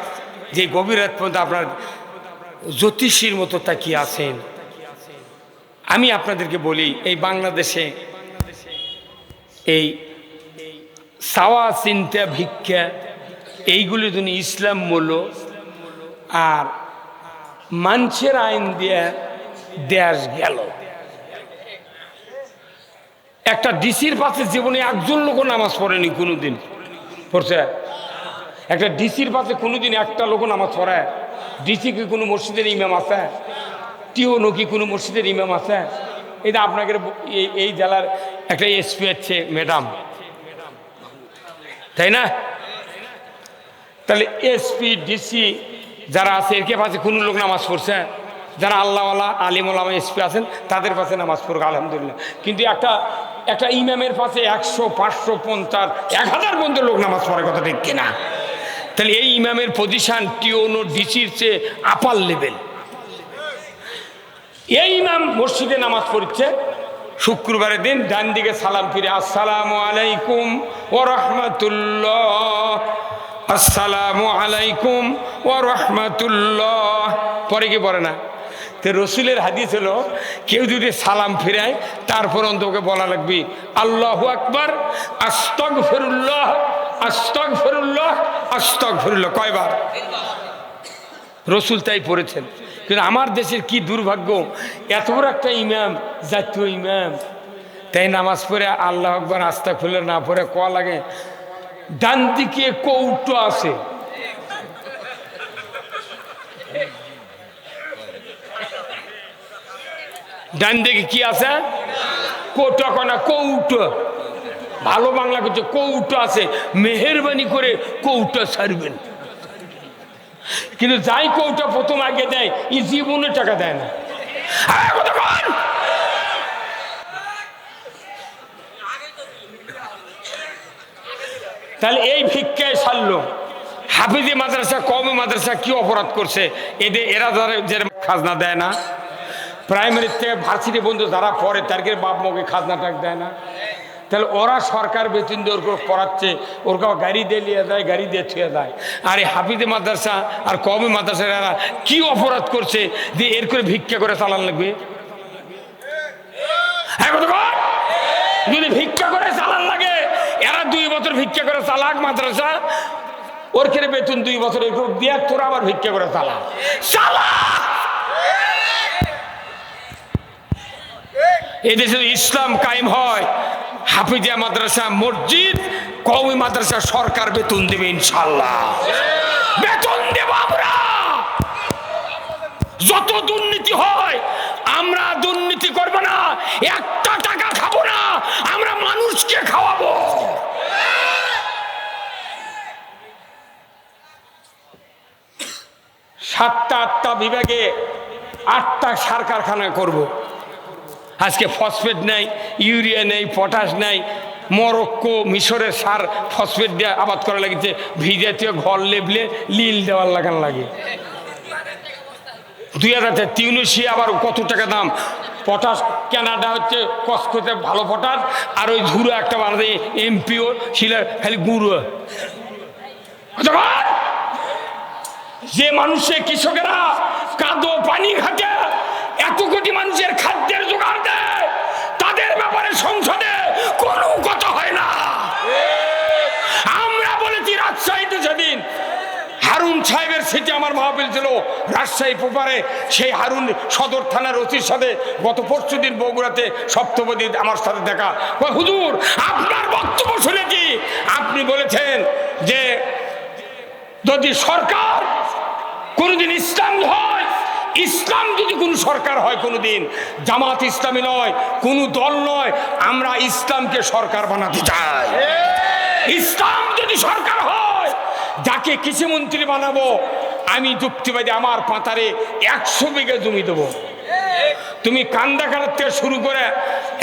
যে গভীর রাত পর্যন্ত আপনার জ্যোতিষীর মতো তাকিয়ে আছেন। আমি আপনাদেরকে বলি, এই বাংলাদেশে এই সাওয়া চিন্তা ভিক্ষা এইগুলি যদি ইসলাম মূল্য আর মানুষের আইন দিয়ে দেশ গেল। একটা ডিসির পাশে জীবনে একজন লোক নামাজ পড়েনি কোনোদিন, পড়ছে? একটা ডিসির পাশে কোনোদিন একটা লোক নামাজ পড়ে? ডিসি কি কোনো মসজিদের ইমাম আছে? টিওনো কি কোনো মসজিদের ইমাম আছে? এটা আপনাকে এই জেলার একটা এসপি আছে ম্যাডাম, তাই না? তাহলে এসপি ডিসি যারা আছে এর পাশে কোনো লোক নামাজ পড়ছে? যারা আল্লাহওয়ালা আলিম ওলামা এসপি আছেন তাদের পাশে নামাজ পড়ুক, আলহামদুলিল্লাহ। কিন্তু একটা ইমামের পাশে 100, 500, 50, 1000 পর্যন্ত লোক নামাজ পড়ে, কথা ঠিক কিনা? তাহলে এই ইমামের পজিশন টিওনো ডিসির চেয়ে আপার লেভেল। এই ইমাম মসজিদে নামাজ পড়ছে, শুক্রবারের দিন ডান দিকে সালাম ফিরে আসসালামু আলাইকুম ওয়া রাহমাতুল্লাহ, আসসালামু আলাইকুম ওয়া রাহমাতুল্লাহ, পরে কি পড়ে না? তো রসুলের হাদিস হলো কেউ যদি সালাম ফিরায় তারপর অন্তকে বলা লাগবে আল্লাহু আকবার, আস্তাগফিরুল্লাহ, আস্তাগফিরুল্লাহ, আস্তাগফিরুল্লাহ। কয়বার? রসুল তাই পড়েছেন। কিন্তু আমার দেশের কি দুর্ভাগ্য, এত বড় একটা ইমাম, জাতীয় ইমাম, তাই নামাজ পড়ে আল্লাহু আকবার আস্তাগফিরুল্লাহ না পড়ে ক লাগে ডান দিকে কৌটো আছে, ডান দিকে কি আছে? কোটা কনা কৌটো, ভালো বাংলা করছে কৌটো আছে, মেহেরবানি করে কৌটা ছাড়বেন। কিন্তু যাই কৌটা প্রথম আগে দেয় ই জীবনে টাকা দেয় না। তাহলে এই ভিক্ষায় ছাড়লো। হাফিজি মাদ্রাসা কওমি মাদ্রাসা কি অপরাধ করছে? এরা যারা খাজনা দেয় না, প্রাইমারি থেকে ভার্সিটি বন্ধু যারা পড়ে তাদেরকে বাপ মাকে খাজনা টাক দেয় না, তাহলে ওরা সরকার বেতন দিয়ে ওর পড়াচ্ছে, ওর গাড়ি দিয়ে নিয়ে যায়, গাড়ি দিয়ে ছুঁয়ে যায়। আর এই হাফিজি মাদ্রাসা আর কওমি মাদ্রাসার এরা কি অপরাধ করছে যে এর করে ভিক্ষা করে চালান লাগবে? যদি ভিক্ষা করে চালান লাগে, এরা 2 বছর ভিক্ষা করে চালাক মাদ্রাসা, ওর কেড়ে বেতন 2 বছর দিয়ে তোরা আবার ভিক্ষা করে চালা চালা। এদেশে ইসলাম কায়েম হয়, হাফিজিয়া মাদ্রাসা, মসজিদ, কওমি মাদ্রাসা সরকার বেতন দেবে ইনশাআল্লাহ, বেতন দেব আমরা। যত দুর্নীতি হয় আমরা দুর্নীতি করব না, একটা টাকা খাবো না, আমরা মানুষকে খাওয়াবো। সাতটা 8টা বিভাগে 8টা সার কারখানা করব। আজকে ফসফেট নাই, ইউরিয়া নেই, পটাশ নাই। মরক্কো মিশরের সার ফসফেট দিয়ে আবাদ করা লাগিছে, ভিজাতীয় ঘর লেবলে লীল দেওয়ার লাগান লাগে। 2000 তিউনিসিয়া আবার কত টাকা দাম। পটাশ কেনাটা হচ্ছে কসকোতে ভালো পটাশ, আর ওই ঝুড়ো একটা বানাতে এমপিও শিলার খালি গুঁড়ো। যে মানুষের কৃষকেরা কাদো পানি ঘাটে এত কোটি মানুষের খাদ্যের জোগাড় দেয়, তাদের ব্যাপারে সংসদে কোনো কথা হয় না। আমরা বলেছি রাজশাহীতে সেদিন হারুন সাহেবের সিটে আমার মাহফিল ছিল রাজশাহী পেপারে, সেই হারুন সদর থানার ওসির সাথে গত পরশুদিন বগুড়াতে সপ্তপদী আমার সাথে দেখা। হুজুর আপনার বক্তব্য শুনেছি, আপনি বলেছেন যে যদি সরকার কোনদিন ইসলাম হয়, ইসলাম যদি কোন সরকার হয়, কোনদিন জামাত ইসলামী নয়, কোন দল নয়, আমরা ইসলামকে সরকার বানাতে চাই। ইসলাম যদি সরকার হয়, যাকে কৃষিমন্ত্রী বানাবো, আমি যুক্তিবাদী আমার পাতারে 100 বিঘা জমি দেবো। তুমি কান্দা কাটার থেকে শুরু করে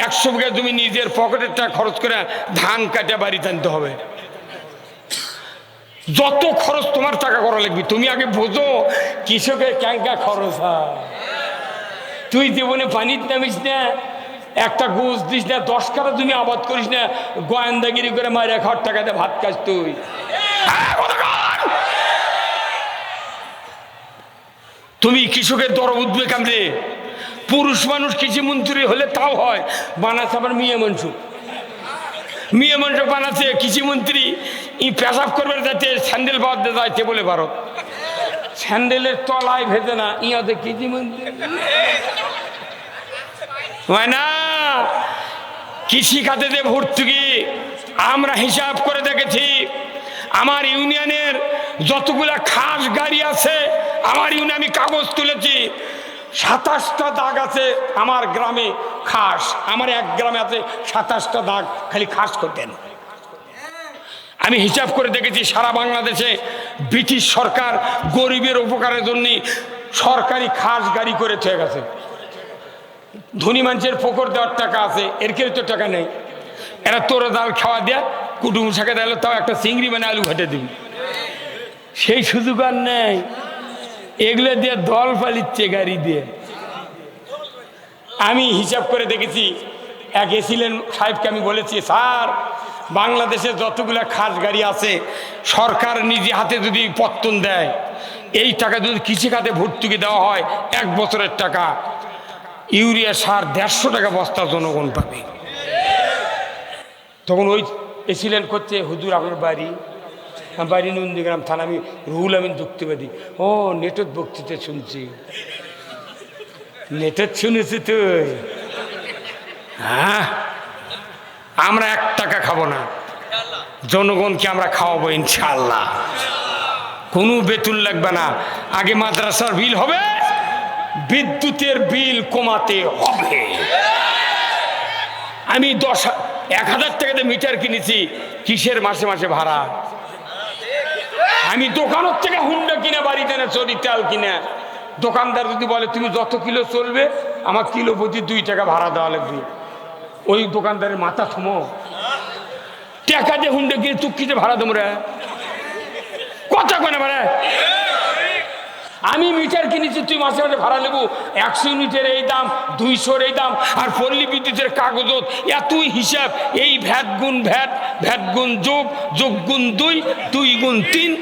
100 বিঘা জমি নিজের পকেটের টাকা খরচ করে ধান কাটে বাড়িতে আনতে হবে। যত খরচ তোমার টাকা করা লাগবে, তুমি আগে বোঝো কৃষকের ক্যাঙ্কা খরচ হয়। তুই জীবনে পানির নামিস না, একটা গোছ দিস না, 10 কাঠা তুমি আবাদ করিস না, গোয়েন্দাগিরি করে মায়ের খাওয়ার টাকাতে ভাত খাস তুই। তুমি কৃষকের দরদ উঠবে কামড়ে। পুরুষ মানুষ কৃষিমন্ত্রী হলে তাও হয়, বানাচ্ছে আবার মেয়ে মানুষ বানাচ্ছে কৃষিমন্ত্রী। ই পেশাব করবে যাতে স্যান্ডেল বাদ দিয়ে যাইতে বলে ভারত, স্যান্ডেলের তলায় ভেজে না, ইয়াতে কৃষিমন্ত্রী হয় না। কৃষি খাতে যে ভর্তুকি আমরা হিসাব করে দেখেছি, আমার ইউনিয়নের যতগুলা খাস গাড়ি আছে, আমার ইউনিয়নে আমি কাগজ তুলেছি, 27টা দাগ আছে আমার গ্রামে খাস। আমার এক গ্রামে আছে 27টা দাগ খালি খাস করতেন। আমি হিসাব করে দেখেছি সারা বাংলাদেশে ব্রিটিশ সরকার গরিবের উপকারের জন্য সরকারি খাস গাড়ি করে থয়ে গেছে। ধনী মানুষের পুকুর দেওয়ার টাকা আছে, এর কেউ তো টাকা নেই। এরা তোরা ডাল খাওয়া দেয়া, কুটুম শাকে দিল, তাও একটা চিংড়ি মানে আলু ঘাটে দিবি, সেই সুযোগ আর নেই। এগুলো দিয়ে দল পালিচ্ছে গাড়ি দিয়ে। আমি হিসাব করে দেখেছি এক এসিলেন সাহেবকে আমি বলেছি, স্যার বাংলাদেশে যতগুলো খাস গাড়ি আছে সরকার নিজে হাতে যদি পত্তন দেয়, এই টাকা যদি কৃষি খাতে ভর্তুকি দেওয়া হয় 1 বছরের টাকা, ইউরিয়া সার 150 টাকা বস্তা জনগণ পাবে। তখন ওই এসিলেন করছে, হুজুর আপনার বাড়ি? বাড়ি নন্দীগ্রাম থানা। আমি রুহুল আমিন যুক্তিবাদী। ও নেটের বক্তৃতা শুনছি। নেটের শুনেছি তুই? হ্যাঁ, আমরা 1 টাকা খাবো না, জনগণকে আমরা খাওয়াবো ইনশাআল্লাহ। কোনো বেতন লাগবে না। আগে মাদ্রাসার বিল হবে, বিদ্যুতের বিল কমাতে হবে। আমি 1000 টাকাতে মিটার কিনেছি, কিসের মাসে মাসে ভাড়া? আমি দোকানের থেকে হুন্ডা কিনে বাড়িতে না চড়ি তেল কিনে, দোকানদার যদি বলে তুমি যত কিলো চলবে আমার কিলো প্রতি 2 টাকা ভাড়া দেওয়া লাগবে, ওই দোকানদারের মাথা থমো। টাকা দিয়ে হুন্ডা কিনে চুক্তিতে ভাড়া দেবো রে, কথা কেন ভাড়া? আমি মিটার কিনেছি, তুই মাসে মাসে ভাড়া নেবো। 100 ইউনিটের এই দাম, 200-র এই দাম, আর পল্লী বিদ্যুতের কাগজত এতই হিসাব। এই ভ্যাট গুণ ভ্যাট, ভ্যাট গুণ যোগ, যোগ গুণ 2, 2 গুণ 3।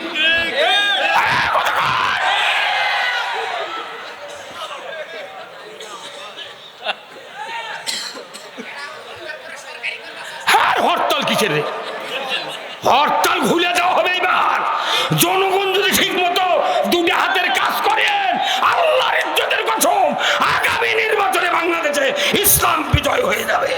আর হরতাল কিসের রে? হরতাল ভুলে যাওয়া হবে এবার। জনগণ যদি ঠিক মতো 2 হাতের কাজ করেন, আল্লাহর ইজ্জতের কসম, আগামী নির্বাচনে বাংলাদেশে ইসলাম বিজয় হয়ে যাবে।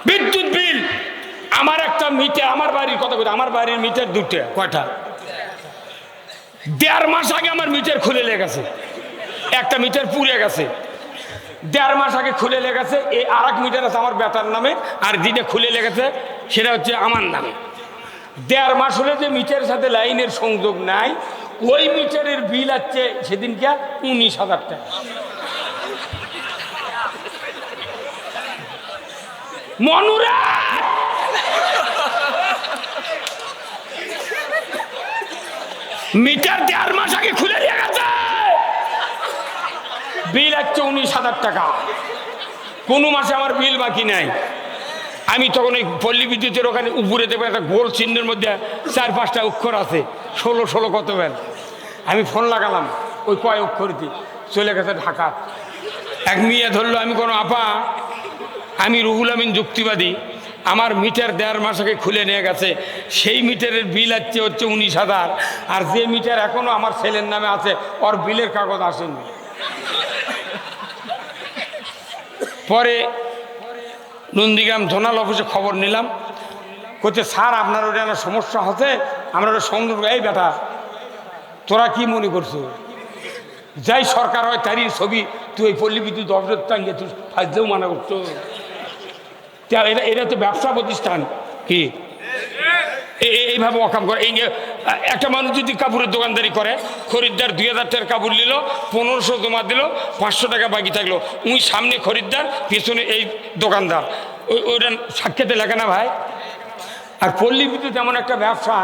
বিদ্যুৎ বিল আমার একটা মিটার, আমার বাড়ির কথা বলতে, আমার বাড়ির মিটার 2টা। কয়টা? 1.5 মাস আগে আমার মিটার খুলে লেগেছে, একটা মিটার পুড়ে গেছে। 1.5 মাস আগে খুলে লেগেছে। এই আরেক মিটার আছে আমার বেটার নামে, আর যেটা খুলে লেগেছে সেটা হচ্ছে আমার নামে। 1.5 মাস হলে যে মিটারের সাথে লাইনের সংযোগ নাই, ওই মিটারের বিল আছে সেদিনকে 19,000 টাকা। মনুরা মিটার 1.5 মাস আগে খুলে দিয়ে গেছে, বিল হচ্ছে 19,000 টাকা। কোনো মাসে আমার বিল বাকি নাই। আমি তখন ওই পল্লী বিদ্যুতের ওখানে উপরে দেবো একটা গোল চিহ্নের মধ্যে 4-5টা অক্ষর আছে, 16 কত বেল। আমি ফোন লাগালাম, ওই কয় অক্ষরটি চলে গেছে ঢাকা। এক মেয়ে ধরলো, আমি কোনো আপা, আমি রুহুল আমিন যুক্তিবাদী, আমার মিটার 1.5 মাস আগে খুলে নিয়ে গেছে, সেই মিটারের বিল হচ্ছে 19,000। আর যে মিটার এখনো আমার ছেলের নামে আছে, ওর বিলের কাগজ আসেনি। পরে নন্দীগ্রাম জোনাল অফিসে খবর নিলাম, করছে স্যার আপনার ওটা একটা সমস্যা হচ্ছে, আমরা ওটা সংযোগ। এই বেটা, তোরা কি মনে করছো যাই সরকার হয় তারই ছবি তুই ওই পল্লী বিদ্যুৎ অফিসের টাঙ্গে তুই ফাজলেও মানা করছো? এটা তো ব্যবসা প্রতিষ্ঠান, কি এইভাবে অকাম করে? এই একটা মানুষ যদি কাপড়ের দোকানদারি করে, খরিদ্দার 2,000 টাকার কাপড় নিল, 1500 জমা দিল, 500 টাকা বাকি থাকলো, উনি সামনে খরিদ্দার, পেছনে এই দোকানদার, ওইটা সাক্ষাতে লাগে না ভাই? আর পল্লী বিদ্যুৎ এমন একটা ব্যবসা,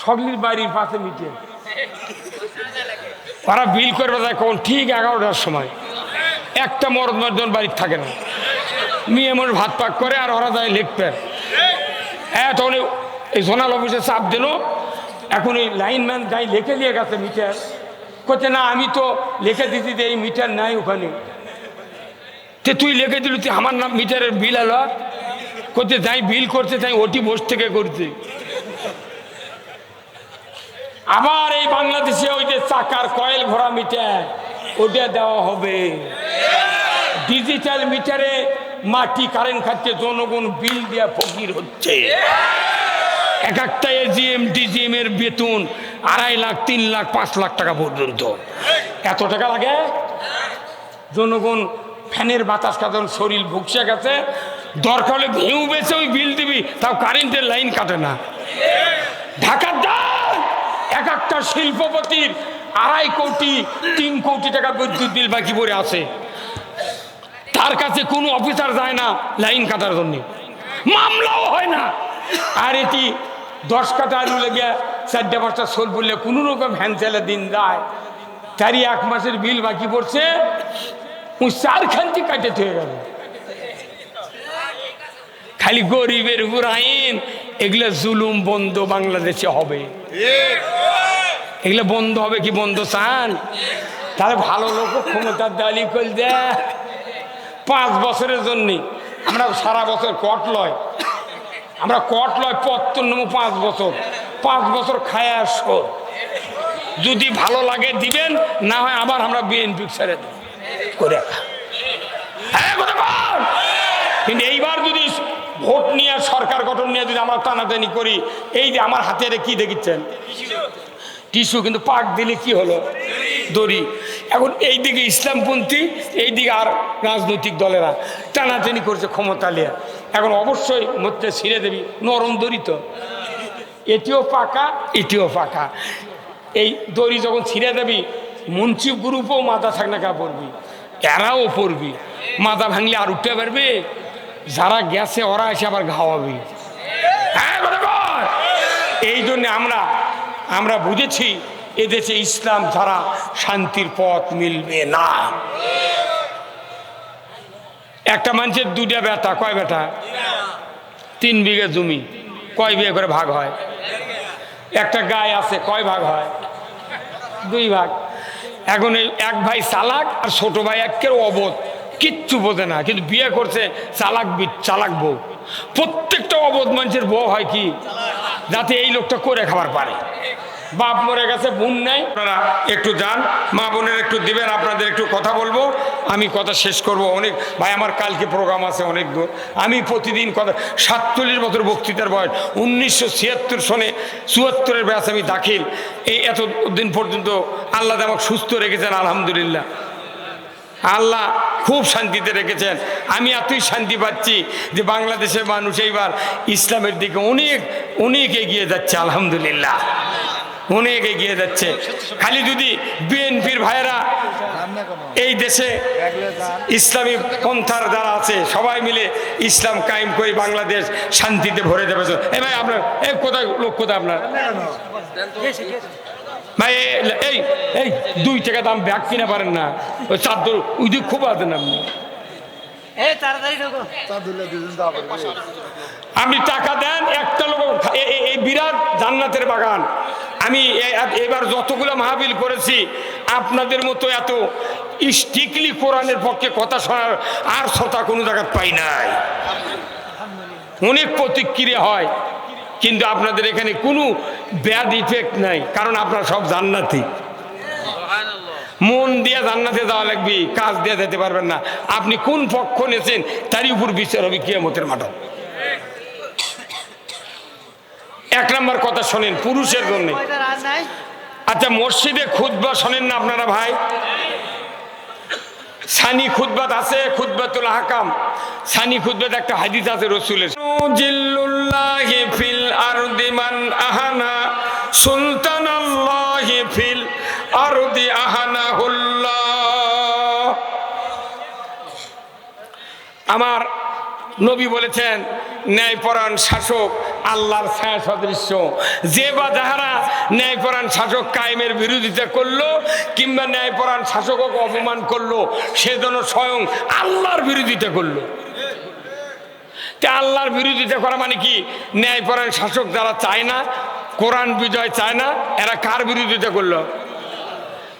সকলের বাড়ির পাশে মিটে, ওরা বিল করবে যায় কখন? ঠিক 11টার সময়। একটা মরদ মর্দন বাড়ির থাকে না, মেয়ে মনে ভাত পাক করে, আর ওরা যায় লিখতে। হ্যাঁ, তখন এই জোনাল অফিসে চাপ দিল। এখন এই লাইনম্যান যাই লিখে দিয়ে গেছে মিটার, করছে না আমি তো লিখে দিচ্ছি যে এই মিটার নাই ওখানে। তে তুই লিখে দিল, তুই আমার নাম মিটারের বিল এলো, করছে যাই বিল করছে তাই ওটি বস থেকে করছে। আবার এই বাংলাদেশে ওই যে চাকার কয়েল ভরা মিটার, ওটা দেওয়া হবে। ডিজিটাল মিটারে মাটি কারেন্ট খাচ্ছে, জনগণ বিল দেওয়া ফকির হচ্ছে। এক একটা এজিএম ডিজিএম এর বেতন 2.5 লাখ, 3 লাখ, 5 লাখ টাকা পর্যন্ত। এত টাকা লাগে? জনগণ ফ্যানের বাতাস খাতন শরীর ভুগসে গেছে, দরকার হলে ভিউ বেছে ওই বিল দিবি, তাও কারেন্টের লাইন কাটে না। ঢাকার যান, এক একটা শিল্পপতির 2.5 কোটি 3 কোটি টাকা বিদ্যুৎ বিল বাকি পড়ে আছে, তার কাছে কোনো অফিসার যায় না লাইন কাটার জন্য, মামলাও হয় না। আর এটি 10 কাঠা আলু লেগে 4-5টা সোল পড়লে কোনো রকম ভ্যান চালে দিন যায়, তারই 1 মাসের বিল বাকি পড়ছে, ওই 4 খান্তি কাটে হয়ে গেল। খালি গরিবের উপর আইন, এগুলো জুলুম বন্ধ বাংলাদেশে হবে। এগুলো বন্ধ হবে কি বন্ধ চান? তাহলে ভালো লোক ক্ষমতার দালি করে দেয় 5 বছরের জন্য। আমরা সারা বছর কট লয়, আমরা কট লয় পত্তন নেবো 5 বছর, 5 বছর খায় আসো, যদি ভালো লাগে দিবেন, না হয় আবার আমরা বিএনপি ছেড়ে দেব করে। কিন্তু এইবার যদি ভোট নিয়ে সরকার গঠন নিয়ে যদি আমরা টানাটানি করি, এই যে আমার হাতে কি দেখিচ্ছেন টিস্যু, কিন্তু পাক দিলে কি হলো দড়ি। এখন এই দিকে ইসলামপন্থী, এই দিকে আর রাজনৈতিক দলেরা টানাটানি করছে ক্ষমতা লিয়া। এখন অবশ্যই মধ্যে ছিঁড়ে দেবি, নরম দড়ি তো, এটিও পাকা এটিও পাকা। এই দড়ি যখন ছিঁড়ে দেবি, মুন্সিফ গ্রুপও মাথা থাক না কা পড়বি, এরাও পড়বি, মাথা ভাঙলে আর উঠতে পারবে, যারা গেছে ওরা এসে আবার ঘাওয়াবি। হ্যাঁ, এই জন্য আমরা বুঝেছি এদেশে ইসলাম ছাড়া শান্তির পথ মিলবে না। একটা মানুষের 2টা বেটা, কয় বেটা? 3 বিঘা জমি, কয় বিঘা করে ভাগ হয়? একটা গায়ে আছে, কয় ভাগ হয়? 2 ভাগ। এখন এই এক ভাই চালাক আর ছোট ভাই একের অবোধ, কিচ্ছু বোঝে না, কিন্তু বিয়ে করছে চালাক বউ। প্রত্যেকটা অবোধ মানুষের বউ হয় কি, যাতে এই লোকটা করে খাবার পারে। বাপ মরে গেছে, বোন নেই, আপনারা একটু যান, মা বোনের একটু দিবেন, আপনাদের একটু কথা বলবো, আমি কথা শেষ করব। অনেক ভাই আমার কালকে প্রোগ্রাম আছে অনেক দূর, আমি প্রতিদিন কথা 47 বছর বক্তৃতার বয়স, 1976 সনে 74-এর ব্যাস আমি দাখিল। এই এতদিন পর্যন্ত আল্লাহ আমাকে সুস্থ রেখেছেন, আলহামদুলিল্লাহ। আল্লাহ খুব শান্তিতে রেখেছেন। আমি এতই শান্তি পাচ্ছি যে বাংলাদেশের মানুষ এইবার ইসলামের দিকে অনেক এগিয়ে যাচ্ছে, আলহামদুলিল্লাহ, অনেক এগিয়ে যাচ্ছে। খালি যদি বিএনপির ভাইয়েরা এই দেশে ইসলামী পন্থার যারা আছে সবাই মিলে ইসলাম কায়েম করে বাংলাদেশ শান্তিতে ভরে দেবে। এই ভাই আপনার এই কোথায় লোক, কোথায় আপনার ভাই? এই এই 2 টাকা দাম ব্যাগ কিনে পারেন না, ওই চাদর ওই দিক খুব আছেন আপনি। আপনি টাকা দেন, একটা লোক এই বিরাট জান্নাতের বাগান। আমি এবার যতগুলো মাহফিল করেছি, আপনাদের মতো এত স্ট্রিক্টলি কোরআনের পক্ষে কথা শোনার আর শ্রোতা কোনো জায়গায় পাই নাই। অনেক প্রতিক্রিয়া হয়, কিন্তু আপনাদের এখানে কোনো ব্যাড ইফেক্ট নাই, কারণ আপনারা সব জান্নাতি। মন দিয়ে জান্নাতে যাওয়া লাগবে, কাজ দিয়ে যেতে পারবেন না। আপনি কোন পক্ষ নিয়েছেন তারই উপর বিচার হবে কিয়ামতের মাঠে। 1 নম্বর কথা শোনেন পুরুষের জন্য। আচ্ছা, মসজিদে খুতবা শোনেন না আপনারা ভাই? সানি খুতবাত আছে, খুতবাতুল আহকাম। সানি খুতবাত একটা হাদিস আছে রাসূলের, জিল্লুল্লাহি ফিল আরদি মান আহানা সুলতানাল্লাহি ফিল আরদি আহানাহুল্লাহ। আমার নবী বলেছেন, ন্যায়পরায়ণ শাসক আল্লাহর ছায়া সদৃশ্য। যে বা যাহারা ন্যায়পরায়ণ শাসক কায়েমের বিরোধিতা করলো কিংবা ন্যায়পরায়ণ শাসককে অপমান করলো, সে যেন স্বয়ং আল্লাহর বিরোধিতা করলো। তা আল্লাহর বিরোধিতা করা মানে কি? ন্যায়পরায়ণ শাসক যারা চায় না, কোরআন বিজয় চায় না, এরা কার বিরোধিতা করলো?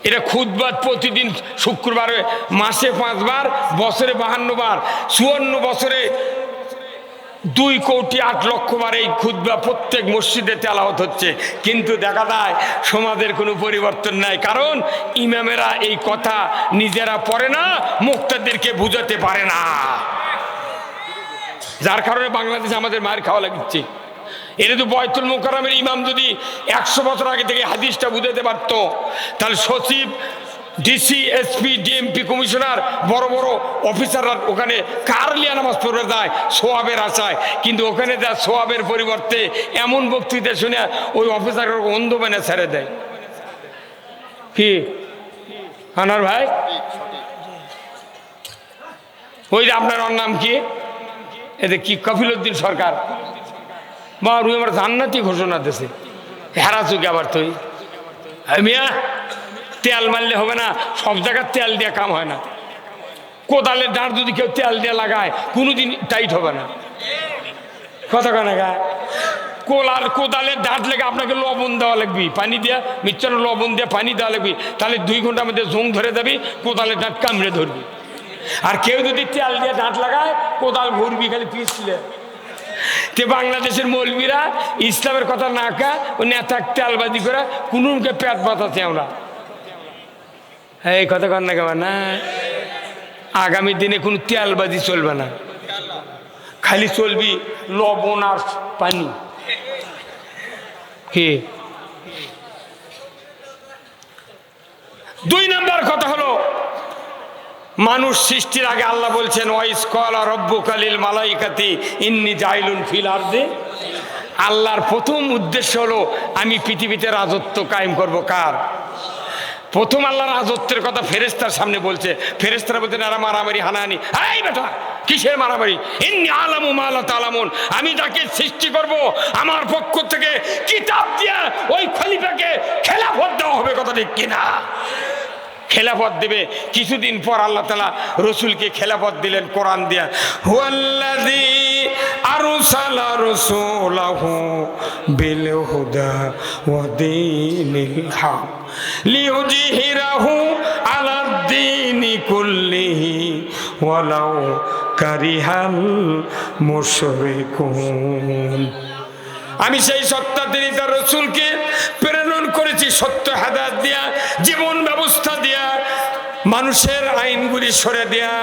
এটা খুতবা প্রতিদিন শুক্রবারে, মাসে 5 বার, বছরে 52 বার, 54 বছরে 2 কোটি 8 লক্ষ বার এই খুতবা প্রত্যেক মসজিদে তেলাওয়াত হচ্ছে। কিন্তু দেখা যায় সমাজের কোনো পরিবর্তন নাই, কারণ ইমামেরা এই কথা নিজেরা পড়ে না, মুক্তাদেরকে বুঝাতে পারে না, যার কারণে বাংলাদেশে আমাদের মার খাওয়া লাগছে। এটা তো বয়তুল মুকাররমের ইমাম যদি 100 বছর আগে থেকে হাদিসটা বুঝাতে পারতো, তাহলে সচিব ডিসি, এসপি, ডিএমপি, কমিশনার, বড় বড় অফিসাররা ওখানে কার লিয়া নামাজ পড়ে যায় সোয়াবের আশায়, কিন্তু ওখানে যা সোয়াবের পরিবর্তে এমন বক্তৃতা শুনে ওই অফিসার অন্ধ বানিয়ে ছেড়ে দেয়। কি আনার ভাই, ওই যে আপনার ওর নাম কি, এতে কি কফিলউদ্দিন সরকার, বা রুই আমার জান্নাতি ঘোষণা দিয়েছে, হেরা চুকে আবার তুই মিয়া তেল মারলে হবে না, সব জায়গায় তেল দিয়ে কাম হয় না। কোদালের ডাঁট যদি কেউ তেল দিয়ে লাগায় কোনোদিন টাইট হবে না। কথা কানা গা কোদালের ডাঁট লেগে আপনাকে লবণ দেওয়া লাগবে, পানি দিয়া মিক্সচার লবণ দিয়ে পানি দেওয়া লাগবে, তাহলে 2 ঘন্টার মধ্যে জং ধরে যাবি, কোদালের ডাঁট কামড়ে ধরবি। আর কেউ যদি তেল দিয়ে ডাঁট লাগায় কোদাল ঘুরবি খালি পিছলে। তে বাংলাদেশের মৌলবীরা ইসলামের কথা না কা ও নেতা তেলবাজি করে কোনকে পেট বাঁচাচ্ছে আমরা। এই কথা কর না কেমন না, আগামী দিনে কোনো তেলবাজি চলবে না, খালি চলবি লবণ আর পানি। কি 2 নম্বর কথা হলো, মানুষ সৃষ্টির আগে আল্লাহ বলছেন ওয়াইস ক্বালা রাব্বুকা লিল মালাইকাতি ইন্নী জাইলুন ফিল আরদি। আল্লাহর প্রথম উদ্দেশ্য হলো আমি পৃথিবীতে রাজত্ব কায়েম করব। কার? প্রথম আল্লাহর রাজত্বের কথা ফেরেশতার সামনে বলছে। ফেরেশতারা বলছেন এরা মারামারি হানাহানি, এই বেটা কিসের মারামারি, ইন্নী আলামু মা লা তা'লামুন, আমি যাকে সৃষ্টি করব আমার পক্ষ থেকে কিতাব দিয়া ওই খলিফাকে খেলাফত দেওয়া হবে। কথা ঠিক কিনা? খেলাফত দেবে। কিছুদিন পর আল্লাহ তাআলা রসুলকে খেলাফত দিলেন কোরআন দিয়া, হুয়াল্লাযী আরসালা রাসূলাহু বিল হুদা ওয়া দীনিল হক লিইয়ুযহিরাহু আলাদ-দীনি কুল্লিহি ওয়ালাউ কারিহাল মুশরিকুন। আমি সেই সত্তা তিনি তার রসুলকে প্রেরণ করেছি সত্য হেদায়েত দিয়া, জীবন ব্যবস্থা দিয়া, মানুষের আইনগুলি সরে দেয়া।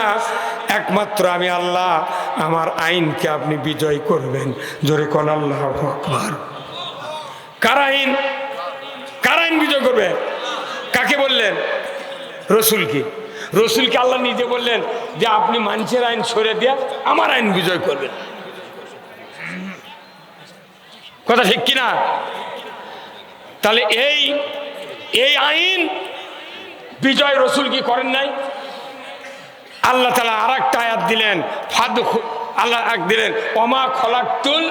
একমাত্র আমি আল্লাহ, আমার আইনকে আপনি বিজয় করবেন। জোরে কোন আল্লাহু আকবার। কার আইন? কার আইন বিজয় করবে? কাকে বললেন? রসুলকে। রসুলকে আল্লাহ নিজে বললেন যে আপনি মানুষের আইন সরে দেয়া আমার আইন বিজয় করবেন। কথা ঠিক কিনা? তাহলে এই আইন বিজয় রসুল কি করেন নাই? আল্লাহ তাআলা আর একটা আয়াত দিলেন, আল্লাহ এক দিলেন ওমা খলাকতুল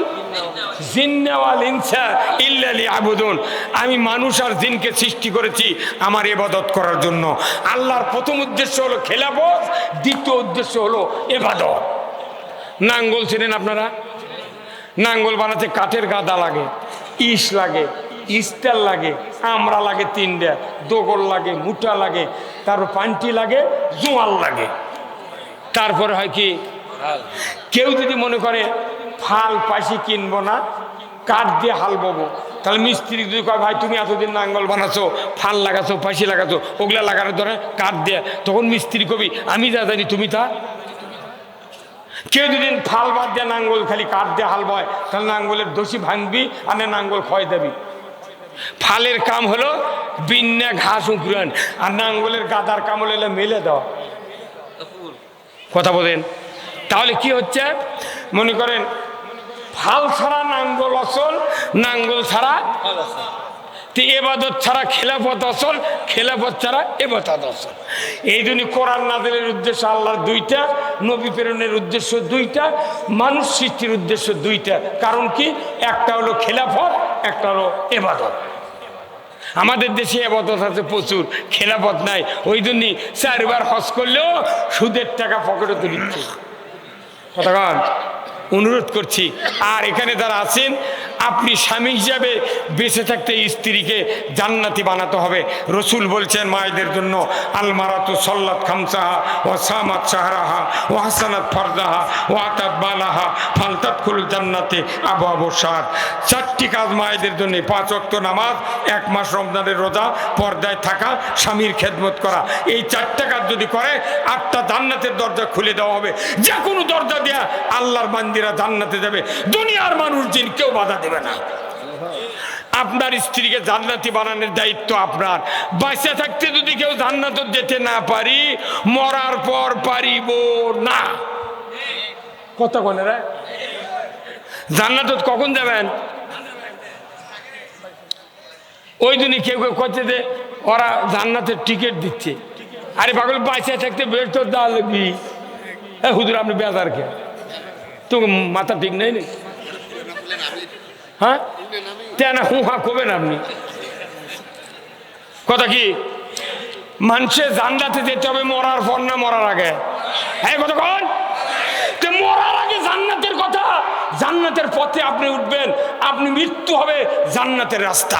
জিন্না ওয়াল ইনসা ইল্লা লিয়াবুদুন, আমি মানুষ আর জিনকে সৃষ্টি করেছি আমার ইবাদত করার জন্য। আল্লাহর প্রথম উদ্দেশ্য হলো খেলাফত, দ্বিতীয় উদ্দেশ্য হলো ইবাদত। নাঙ্গল ছিলেন আপনারা? নাঙ্গল বানাতে কাঠের গাদা লাগে, ইস লাগে, ইস্টার লাগে, আমরা লাগে 3টা, দোগল লাগে, মুঠা লাগে, তারপর পান্টি লাগে, জোয়াল লাগে, তারপরে হয় কি কেউ যদি মনে করে ফাল পাশি কিনবো না, কাঠ দিয়ে হাল ববো, তাহলে মিস্ত্রি যদি কয় ভাই তুমি এতদিন নাঙ্গল বানাচ্ছো, ফাল লাগাচ্ছো, পাশি লাগাচ্ছো, ওগুলা লাগানোর ধরে কাঠ দিয়ে, তখন মিস্ত্রি কবি আমি যা জানি তুমি তা। কেউ যদি ফাল বাদ দিয়ে নাঙ্গল খালি কাঠ দিয়ে হাল বয়, তাহলে নাঙ্গলের দোষী ভাঙবি আর নাঙ্গল ক্ষয় দেবি। ফালের কাম হলো বিন্যা ঘাস উকরান, আর নাঙ্গলের গাদার কাম হলো মেলে দেওয়া। কথা বলেন। তাহলে কি হচ্ছে? মনে করেন ফাল ছাড়া নাঙ্গল অসল, নাঙ্গল ছাড়া ইবাদত ছাড়া খেলাফত অসল, খেলাফত ছাড়া ইবাদত অসল। এই জন্য কোরআন নাযিলের উদ্দেশ্য আল্লাহর 2টা, নবী প্রেরণের উদ্দেশ্য 2টা, মানুষ সৃষ্টির উদ্দেশ্য 2টা। কারণ কি? একটা হলো খেলাফত, একটা হলো ইবাদত। আমাদের দেশে ইবাদত আছে প্রচুর, খেলাফত নাই। ওই জন্যই 4বার হজ করলেও সুদের টাকা পকেটে তুলিচ্ছে। কথা অনুরোধ করছি। আর এখানে যারা আছেন, আপনি স্বামী হিসাবে বেঁচে থাকতে স্ত্রীকে জান্নাতি বানাতে হবে। রসুল বলছেন মায়েদের জন্য আল মারাতু সাল্লাত খামসাহা ওয়া সামাত শাহরাহা ওয়া হাসানাত ফারজাহা ওয়া আতাত বালাহা ফালতাদখুল জান্নাতে আবওয়াবুশ শাহাদ। 4টি কাজ মায়েদের জন্য: 5 ওয়াক্ত নামাজ, 1 মাস রমজানের রোজা, পর্দায় থাকা, স্বামীর খেদমত করা। এই 4টা কাজ যদি করে 8টা জান্নাতের দরজা খুলে দেওয়া হবে। যে কোনো দরজা দেয়া আল্লাহর বান্দিরা জান্নাতে যাবে, দুনিয়ার মানুষ জিন কেউ বাধা দেবে না। আপনার স্ত্রীকে জান্নাতি বানানোর দায়িত্ব আপনার। বাঁচে থাকতে যদি কেউ জান্নাত যেতে না পারি, মরার পর পারিব না। কথা বলে রে, জান্নাত কখন যাবেন? ওই দিনই কেউ কেউ করছে যে ওরা জান্নাতের টিকিট দিচ্ছে। আরে পাগল, বাঁচে থাকতে বেশ তো দেওয়া লাগবি। হুজুর আপনি বেজার কে? তো মাথা ঠিক নেই নাকি? হ্যাঁ না, হু হা করবেন আপনি। কথা কি মানুষের জান্নাতে যেতে হবে মরার পর না মরার আগে? হ্যাঁ কথা কন। মরার আগে জান্নাতের কথা, জান্নাতের পথে আপনি উঠবেন, আপনি মৃত্যু হবে জান্নাতের রাস্তা।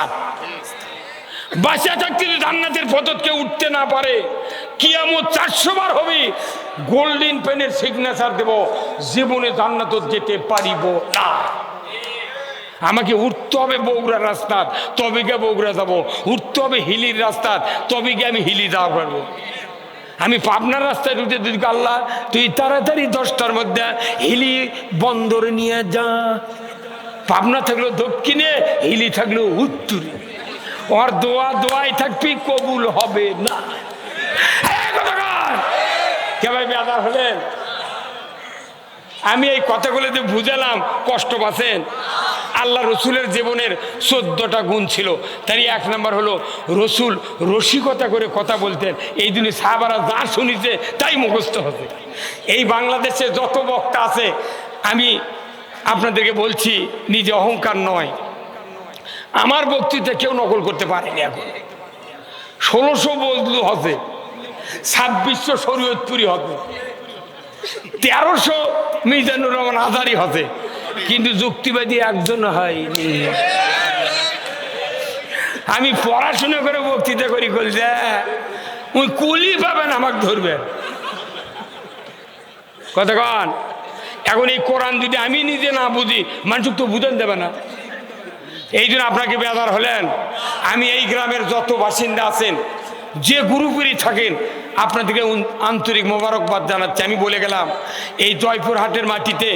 বাঁচা থাকতে যদি জান্নাতের পথে কেউ উঠতে না পারে, কিয়ামত 400 বার হবে, গোল্ডেন পেনের সিগনেচার দেব, জীবনে জান্নাত যেতে পারিব না। আমাকে উঠতে হবে বগুড়ার রাস্তা, তবে গিয়ে বগুড়া যাবো। উঠতে হবে হিলির রাস্তা, তবে গিয়ে আমি হিলি যাওয়া পারবো। আমি পাবনার রাস্তায় উঠে যদি আল্লাহ তুই তাড়াতাড়ি 10টার মধ্যে হিলি বন্দরে নিয়ে যা। পাবনা থাকলো দক্ষিণে, হিলি থাকলো উত্তরে। ওর দোয়াই থাকবি, কবুল হবে না। কে ভাই বেদার হলেন? আমি এই কথাগুলো যে বুঝালাম, কষ্ট পাচ্ছেন? আল্লাহ রসুলের জীবনের 14টা গুণ ছিল। তারই 1 নম্বর হলো রসুল রসিকতা করে কথা বলতেন। এই দিনে সাহাবারা যা শুনিছে তাই মুখস্থ হতে। এই বাংলাদেশে যত বক্তা আছে, আমি আপনাদেরকে বলছি, নিজে অহংকার নয়, আমার বক্তৃতা কেউ নকল করতে পারেনি। এখন 1600 বজলু হবে, 2600 শরীয়তপুরি হবে, 1300 মিজানুর রহমান আজারি হবে, কিন্তু যুক্তিবাদী একজন হয়নি। আমি পড়াশোনা করে বক্তৃতা করি, কলজা ওই কুলি পাবেন আমাকে ধরবেন। কতক্ষণ? এখন এই কোরআন যদি আমি নিজে না বুঝি, মানুষ তো বুঝান দেবে না। এই জন্য আপনাকে বেজার হলেন। আমি এই গ্রামের যত বাসিন্দা আছেন, যে গ্রুপেরই থাকেন, আপনাদেরকে আন্তরিক মোবারকবাদ জানাচ্ছি। আমি বলে গেলাম, এই জয়পুরহাটের মাটিতে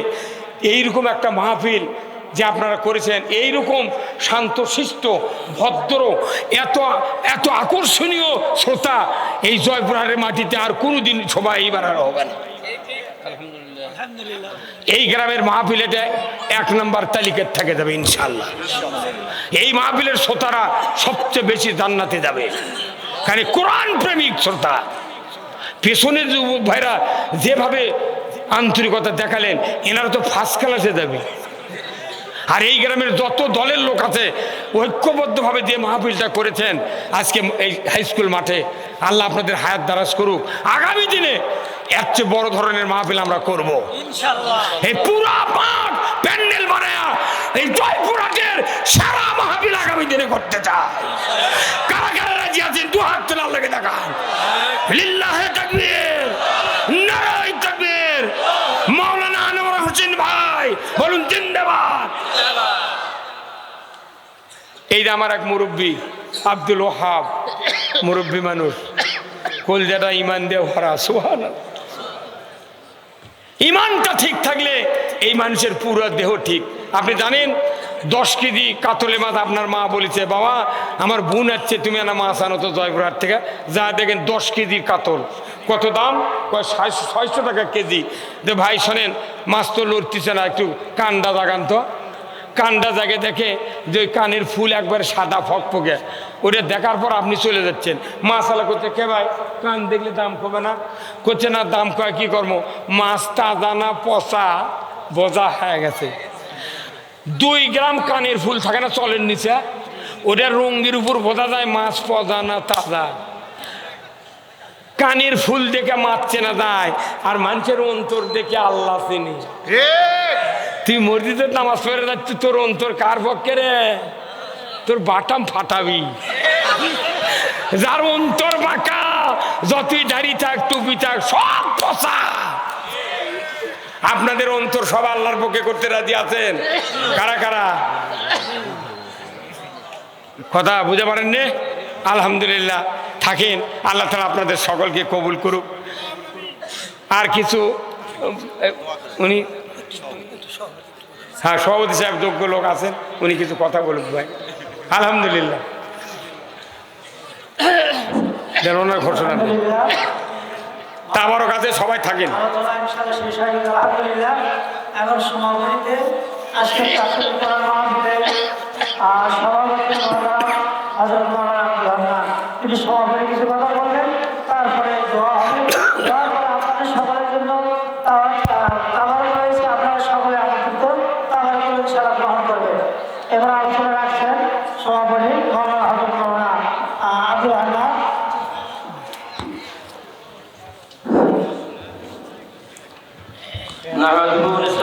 এইরকম একটা মাহফিল যে আপনারা করেছেন, এইরকম শান্তশিষ্ট ভদ্র, এত এত আকর্ষণীয় শ্রোতা এই জয়পুরহাটের মাটিতে আর কোনোদিন সবাই এইবার আর হবে না। এই গ্রামের মাহফিল এটা 1 নম্বর তালিকায় থেকে যাবে ইনশাআল্লাহ। এই মাহফিলের শ্রোতারা সবচেয়ে বেশি জান্নাতে যাবে, কারণ কোরআন প্রেমিক শ্রোতা। পেছনের যুবক ভাইরা যেভাবে আন্তরিকতা দেখালেন, এনারা তো ফার্স্ট ক্লাসে যাবে। আর এই গ্রামের যত দলের লোক আছে, ঐক্যবদ্ধভাবে যে মাহফিলটা করেছেন আজকে এই হাই স্কুল মাঠে, আল্লাহ আপনাদের হায়াত দারাজ করুক। আগামী দিনে এর চেয়ে বড় ধরনের মাহফিল আমরা করবো ইনশাআল্লাহ। এই পুরা মাঠ প্যান্ডেল বানায়া এই জয়পুরহাটের সারা মাহফিল আগামী দিনে করতে চাই। কারা কারা রাজি আছেন? 2 হাত তুলে আল্লাহকে দেখান। লিল্লাহে তাকবীর, নারায়ে তাকবীর। মাওলানা আনোয়ার হোসেন ভাই বলুন জিন্দাবাদ। এই যে আমার এক মুরব্বী আব্দুল ওহাব, মুরব্বী মানুষ, কলজাটা ইমান দিয়ে ভরা। সুবহানাল্লাহ। ইমানটা ঠিক থাকলে এই মানুষের পুরো দেহ ঠিক। আপনি জানেন 10 কেজি কাতলে মাছ আপনার মা বলেছে, বাবা আমার বোন আসছে, তুমি না মাছ আনো তো জয়পুরহাট থেকে। যা দেখেন 10 কেজির কাতল, কত দাম? 600 টাকা কেজি। যে ভাই শোনেন, মাছ তো লড়তেছে না, একটু কান্ডা জাগান তো। কান্ডা জাগে দেখে যে ওই কানের ফুল একবার সাদা ফকফকে, ওটা দেখার পর আপনি চলে যাচ্ছেন। মাছালা করছে, কে ভাই কান দেখলে দাম কমে না? করছে না, দাম কয় কি করবো, মাছ তাজা না পচা বোঝা হয়ে গেছে। 2 গ্রাম কানের ফুল থাকে না চলের নিচে, ওটা রঙের উপর বোঝা যায় মাছ পচা না তাজা। কানের ফুল দেখে মাছ চেনা যায়, আর মানুষের অন্তর দেখে আল্লাহ চিনি। তুই মসজিদের নামাজ পড়ে যাচ্ছিস, তোর অন্তর কার পক্ষে রে? তোর বাটাম ফাটাবি। যার অন্তর বাঁকা, যতই দাড়ি থাক টুপি থাক সব পচা। আপনাদের অন্তর সব আল্লাহর পক্ষে করতে রাজি আছেন? কারা কারা? কথা বুঝে পারেননি? আলহামদুলিল্লাহ, থাকেন। আল্লাহ তাআলা আপনাদের সকলকে কবুল করুক। আর কিছু উনি হ্যাঁ সভাপতি সাহেব যোগ্য লোক আছেন, উনি কিছু কথা বলুক ভাই। আলহামদুলিল্লাহ, যেন ওনার ঘোষণা নেই। তাবারও কাছে সবাই থাকেন। আলোচনা ইনশাআল্লাহ শেষ হয়ে গেল, আলহামদুলিল্লাহ। এখন সমাপনীতে আজকে তাফসীর কোরআন মাহফিলের সভাপতি মওলানা হযরত মাওলানা আব্দুল হান্নান, তিনি সমাপনী কিছু কথা বললেন, তারপরে দোয়া হবে। দোয়ার পরে আপনাদের সকলের জন্য তাবারক রয়েছে, আপনারা সকলে আমন্ত্রিত, তাবারক ইনশাআল্লাহ গ্রহণ করবেন। এবার আলোচনা রাখছেন সভাপতি মওলানা হযরত মাওলানা আব্দুল হান্নান। نحمده